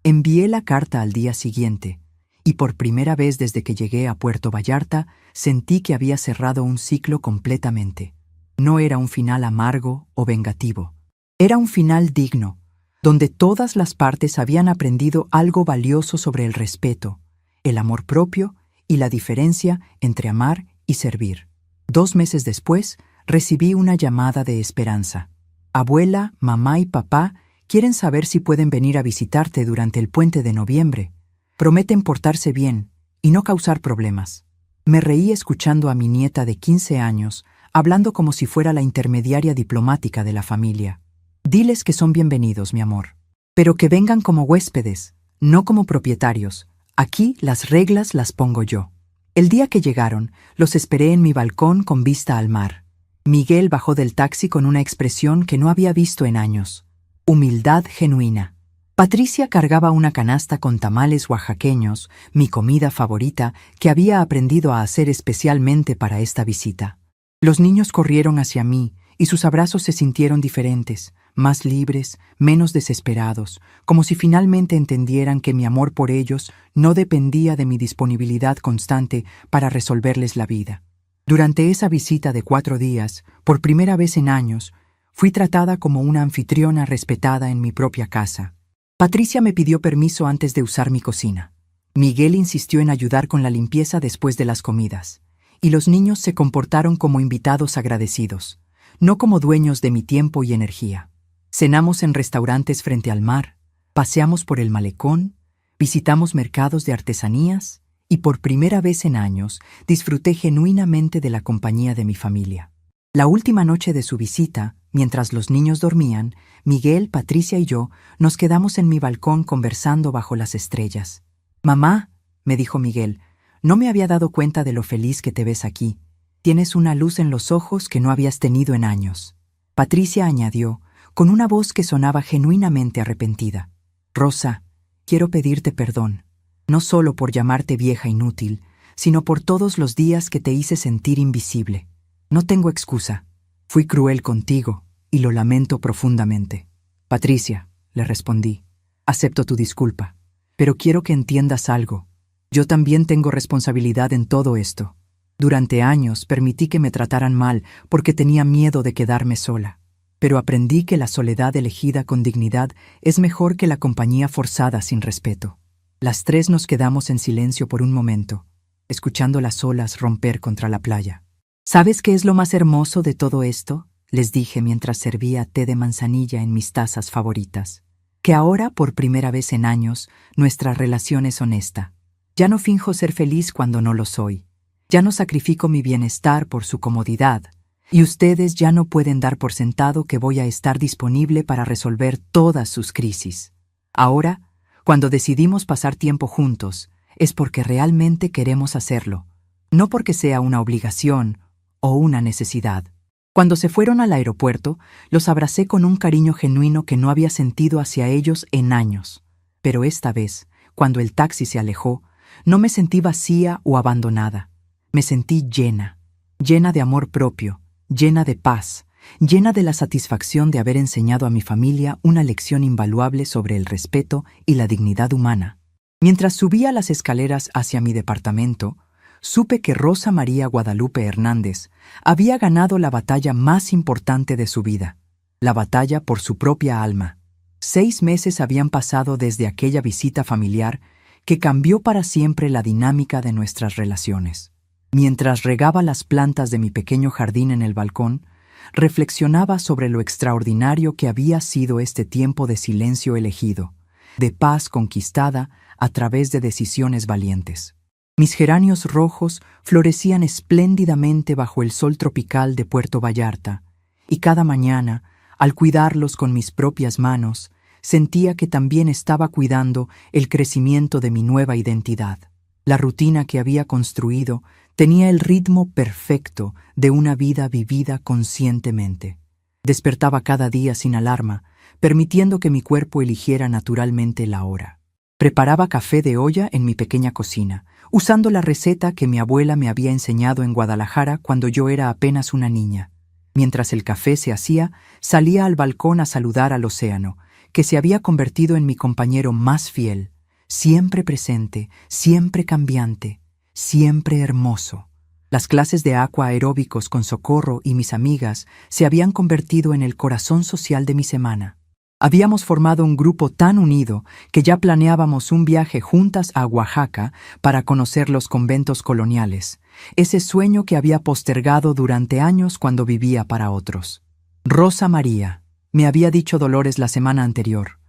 Envié la carta al día siguiente, y por primera vez desde que llegué a Puerto Vallarta sentí que había cerrado un ciclo completamente. No era un final amargo o vengativo. Era un final digno, donde todas las partes habían aprendido algo valioso sobre el respeto, el amor propio y la diferencia entre amar y servir. 2 meses después, recibí una llamada de Esperanza. Abuela, mamá y papá quieren saber si pueden venir a visitarte durante el puente de noviembre. Prometen portarse bien y no causar problemas. Me reí escuchando a mi nieta de 15 años, hablando como si fuera la intermediaria diplomática de la familia. Diles que son bienvenidos, mi amor. Pero que vengan como huéspedes, no como propietarios. Aquí las reglas las pongo yo. El día que llegaron, los esperé en mi balcón con vista al mar. Miguel bajó del taxi con una expresión que no había visto en años. Humildad genuina. Patricia cargaba una canasta con tamales oaxaqueños, mi comida favorita, que había aprendido a hacer especialmente para esta visita. Los niños corrieron hacia mí y sus abrazos se sintieron diferentes, más libres, menos desesperados, como si finalmente entendieran que mi amor por ellos no dependía de mi disponibilidad constante para resolverles la vida. Durante esa visita de 4 días, por primera vez en años, fui tratada como una anfitriona respetada en mi propia casa. Patricia me pidió permiso antes de usar mi cocina. Miguel insistió en ayudar con la limpieza después de las comidas, y los niños se comportaron como invitados agradecidos, no como dueños de mi tiempo y energía. Cenamos en restaurantes frente al mar, paseamos por el malecón, visitamos mercados de artesanías y por primera vez en años disfruté genuinamente de la compañía de mi familia. La última noche de su visita, mientras los niños dormían, Miguel, Patricia y yo nos quedamos en mi balcón conversando bajo las estrellas. «Mamá», me dijo Miguel, «no me había dado cuenta de lo feliz que te ves aquí. Tienes una luz en los ojos que no habías tenido en años». Patricia añadió, con una voz que sonaba genuinamente arrepentida. «Rosa, quiero pedirte perdón, no solo por llamarte vieja inútil, sino por todos los días que te hice sentir invisible. No tengo excusa. Fui cruel contigo y lo lamento profundamente». «Patricia», le respondí, «acepto tu disculpa, pero quiero que entiendas algo. Yo también tengo responsabilidad en todo esto. Durante años permití que me trataran mal porque tenía miedo de quedarme sola. Pero aprendí que la soledad elegida con dignidad es mejor que la compañía forzada sin respeto». Las 3 nos quedamos en silencio por un momento, escuchando las olas romper contra la playa. «¿Sabes qué es lo más hermoso de todo esto?», les dije mientras servía té de manzanilla en mis tazas favoritas. «Que ahora, por primera vez en años, nuestra relación es honesta. Ya no finjo ser feliz cuando no lo soy. Ya no sacrifico mi bienestar por su comodidad. Y ustedes ya no pueden dar por sentado que voy a estar disponible para resolver todas sus crisis. Ahora, cuando decidimos pasar tiempo juntos, es porque realmente queremos hacerlo, no porque sea una obligación o una necesidad». Cuando se fueron al aeropuerto, los abracé con un cariño genuino que no había sentido hacia ellos en años. Pero esta vez, cuando el taxi se alejó, no me sentí vacía o abandonada. Me sentí llena, llena de amor propio, llena de paz, llena de la satisfacción de haber enseñado a mi familia una lección invaluable sobre el respeto y la dignidad humana. Mientras subía las escaleras hacia mi departamento, supe que Rosa María Guadalupe Hernández había ganado la batalla más importante de su vida, la batalla por su propia alma. 6 meses habían pasado desde aquella visita familiar que cambió para siempre la dinámica de nuestras relaciones. Mientras regaba las plantas de mi pequeño jardín en el balcón, reflexionaba sobre lo extraordinario que había sido este tiempo de silencio elegido, de paz conquistada a través de decisiones valientes. Mis geranios rojos florecían espléndidamente bajo el sol tropical de Puerto Vallarta, y cada mañana, al cuidarlos con mis propias manos, sentía que también estaba cuidando el crecimiento de mi nueva identidad. La rutina que había construido tenía el ritmo perfecto de una vida vivida conscientemente. Despertaba cada día sin alarma, permitiendo que mi cuerpo eligiera naturalmente la hora. Preparaba café de olla en mi pequeña cocina, usando la receta que mi abuela me había enseñado en Guadalajara cuando yo era apenas una niña. Mientras el café se hacía, salía al balcón a saludar al océano, que se había convertido en mi compañero más fiel, siempre presente, siempre cambiante, siempre hermoso. Las clases de aqua aeróbicos con Socorro y mis amigas se habían convertido en el corazón social de mi semana. Habíamos formado un grupo tan unido que ya planeábamos un viaje juntas a Oaxaca para conocer los conventos coloniales, ese sueño que había postergado durante años cuando vivía para otros. Rosa María, me había dicho Dolores la semana anterior,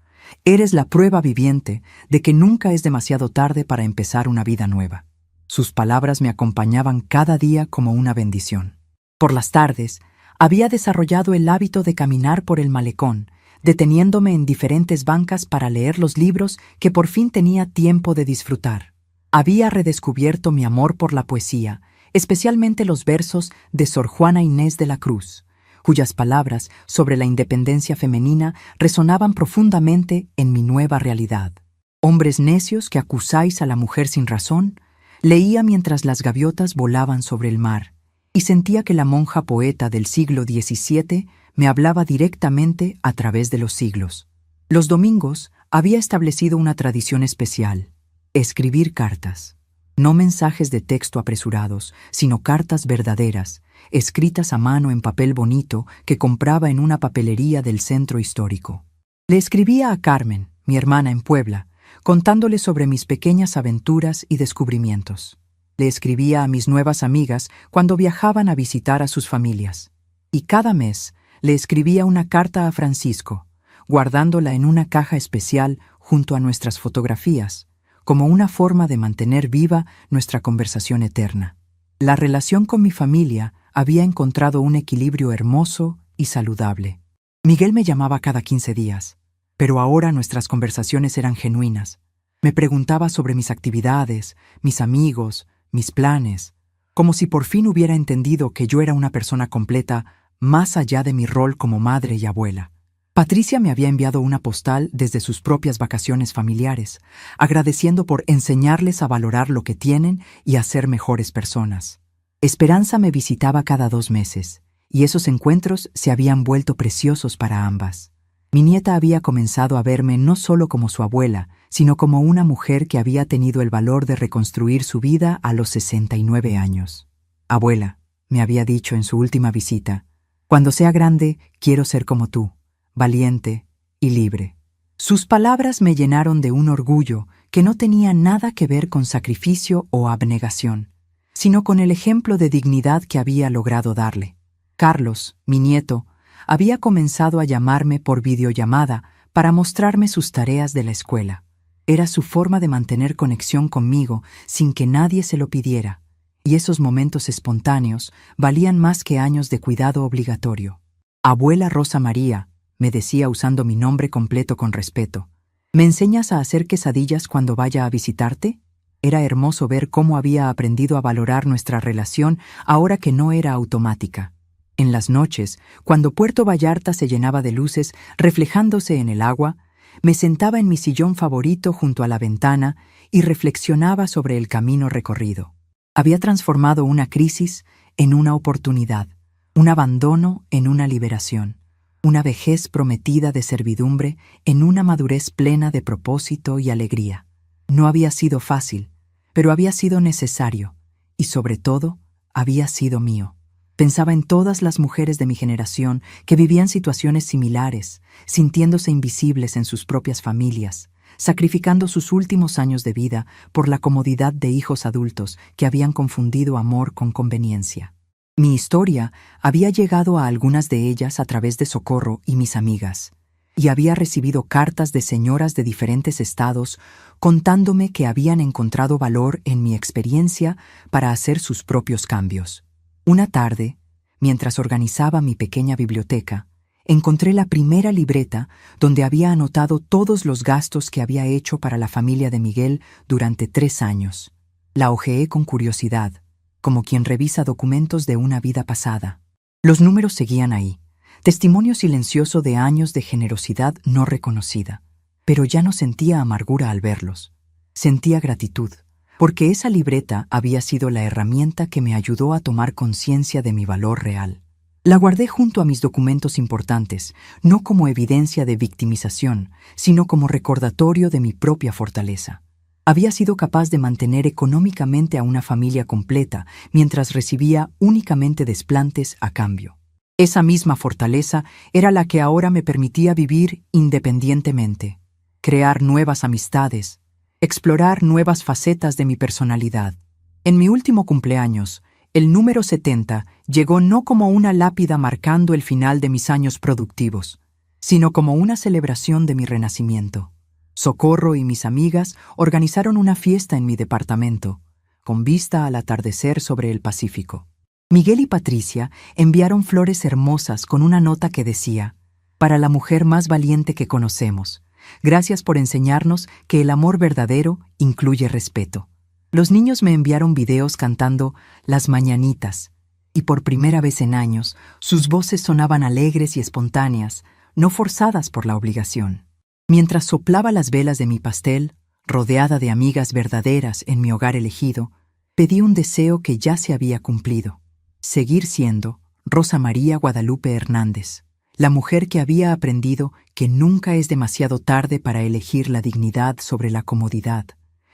eres la prueba viviente de que nunca es demasiado tarde para empezar una vida nueva. Sus palabras me acompañaban cada día como una bendición. Por las tardes, había desarrollado el hábito de caminar por el malecón, deteniéndome en diferentes bancas para leer los libros que por fin tenía tiempo de disfrutar. Había redescubierto mi amor por la poesía, especialmente los versos de Sor Juana Inés de la Cruz, cuyas palabras sobre la independencia femenina resonaban profundamente en mi nueva realidad. Hombres necios que acusáis a la mujer sin razón, leía mientras las gaviotas volaban sobre el mar, y sentía que la monja poeta del siglo XVII me hablaba directamente a través de los siglos. Los domingos había establecido una tradición especial: escribir cartas. No mensajes de texto apresurados, sino cartas verdaderas, escritas a mano en papel bonito que compraba en una papelería del centro histórico. Le escribía a Carmen, mi hermana en Puebla, contándole sobre mis pequeñas aventuras y descubrimientos. Le escribía a mis nuevas amigas cuando viajaban a visitar a sus familias. Y cada mes le escribía una carta a Francisco, guardándola en una caja especial junto a nuestras fotografías, como una forma de mantener viva nuestra conversación eterna. La relación con mi familia había encontrado un equilibrio hermoso y saludable. Miguel me llamaba cada 15 días, pero ahora nuestras conversaciones eran genuinas. Me preguntaba sobre mis actividades, mis amigos, mis planes, como si por fin hubiera entendido que yo era una persona completa más allá de mi rol como madre y abuela. Patricia me había enviado una postal desde sus propias vacaciones familiares, agradeciendo por enseñarles a valorar lo que tienen y a ser mejores personas. Esperanza me visitaba cada 2 meses, y esos encuentros se habían vuelto preciosos para ambas. Mi nieta había comenzado a verme no solo como su abuela, sino como una mujer que había tenido el valor de reconstruir su vida a los 69 años. Abuela, me había dicho en su última visita, cuando sea grande quiero ser como tú, valiente y libre. Sus palabras me llenaron de un orgullo que no tenía nada que ver con sacrificio o abnegación, sino con el ejemplo de dignidad que había logrado darle. Carlos, mi nieto, había comenzado a llamarme por videollamada para mostrarme sus tareas de la escuela. Era su forma de mantener conexión conmigo sin que nadie se lo pidiera, y esos momentos espontáneos valían más que años de cuidado obligatorio. Abuela Rosa María, me decía usando mi nombre completo con respeto, ¿me enseñas a hacer quesadillas cuando vaya a visitarte? Era hermoso ver cómo había aprendido a valorar nuestra relación ahora que no era automática. En las noches, cuando Puerto Vallarta se llenaba de luces reflejándose en el agua, me sentaba en mi sillón favorito junto a la ventana y reflexionaba sobre el camino recorrido. Había transformado una crisis en una oportunidad, un abandono en una liberación, una vejez prometida de servidumbre en una madurez plena de propósito y alegría. No había sido fácil, pero había sido necesario y, sobre todo, había sido mío. Pensaba en todas las mujeres de mi generación que vivían situaciones similares, sintiéndose invisibles en sus propias familias, sacrificando sus últimos años de vida por la comodidad de hijos adultos que habían confundido amor con conveniencia. Mi historia había llegado a algunas de ellas a través de Socorro y mis amigas, y había recibido cartas de señoras de diferentes estados contándome que habían encontrado valor en mi experiencia para hacer sus propios cambios. Una tarde, mientras organizaba mi pequeña biblioteca, encontré la primera libreta donde había anotado todos los gastos que había hecho para la familia de Miguel durante 3 años. La hojeé con curiosidad, como quien revisa documentos de una vida pasada. Los números seguían ahí, testimonio silencioso de años de generosidad no reconocida. Pero ya no sentía amargura al verlos. Sentía gratitud, porque esa libreta había sido la herramienta que me ayudó a tomar conciencia de mi valor real. La guardé junto a mis documentos importantes, no como evidencia de victimización, sino como recordatorio de mi propia fortaleza. Había sido capaz de mantener económicamente a una familia completa mientras recibía únicamente desplantes a cambio. Esa misma fortaleza era la que ahora me permitía vivir independientemente, crear nuevas amistades, explorar nuevas facetas de mi personalidad. En mi último cumpleaños, el número 70 llegó no como una lápida marcando el final de mis años productivos, sino como una celebración de mi renacimiento. Socorro y mis amigas organizaron una fiesta en mi departamento, con vista al atardecer sobre el Pacífico. Miguel y Patricia enviaron flores hermosas con una nota que decía: «Para la mujer más valiente que conocemos, gracias por enseñarnos que el amor verdadero incluye respeto». Los niños me enviaron videos cantando Las Mañanitas, y por primera vez en años, sus voces sonaban alegres y espontáneas, no forzadas por la obligación. Mientras soplaba las velas de mi pastel, rodeada de amigas verdaderas en mi hogar elegido, pedí un deseo que ya se había cumplido: seguir siendo Rosa María Guadalupe Hernández, la mujer que había aprendido que nunca es demasiado tarde para elegir la dignidad sobre la comodidad,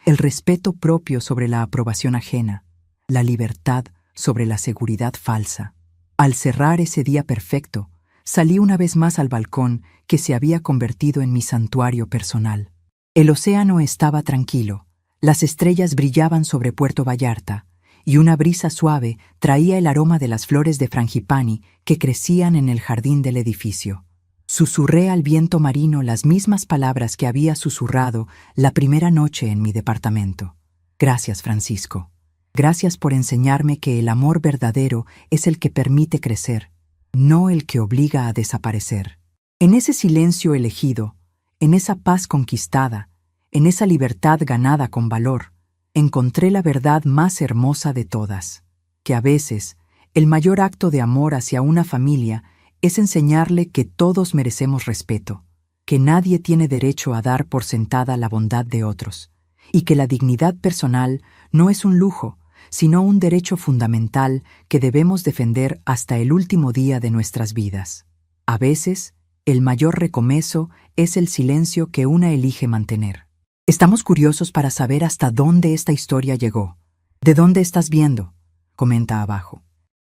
el respeto propio sobre la aprobación ajena, la libertad sobre la seguridad falsa. Al cerrar ese día perfecto, salí una vez más al balcón que se había convertido en mi santuario personal. El océano estaba tranquilo, las estrellas brillaban sobre Puerto Vallarta, y una brisa suave traía el aroma de las flores de frangipani que crecían en el jardín del edificio. Susurré al viento marino las mismas palabras que había susurrado la primera noche en mi departamento. Gracias, Francisco. Gracias por enseñarme que el amor verdadero es el que permite crecer, no el que obliga a desaparecer. En ese silencio elegido, en esa paz conquistada, en esa libertad ganada con valor, encontré la verdad más hermosa de todas, que a veces el mayor acto de amor hacia una familia es enseñarle que todos merecemos respeto, que nadie tiene derecho a dar por sentada la bondad de otros, y que la dignidad personal no es un lujo, sino un derecho fundamental que debemos defender hasta el último día de nuestras vidas. A veces, el mayor recomezo es el silencio que una elige mantener. Estamos curiosos para saber hasta dónde esta historia llegó. ¿De dónde estás viendo? Comenta abajo.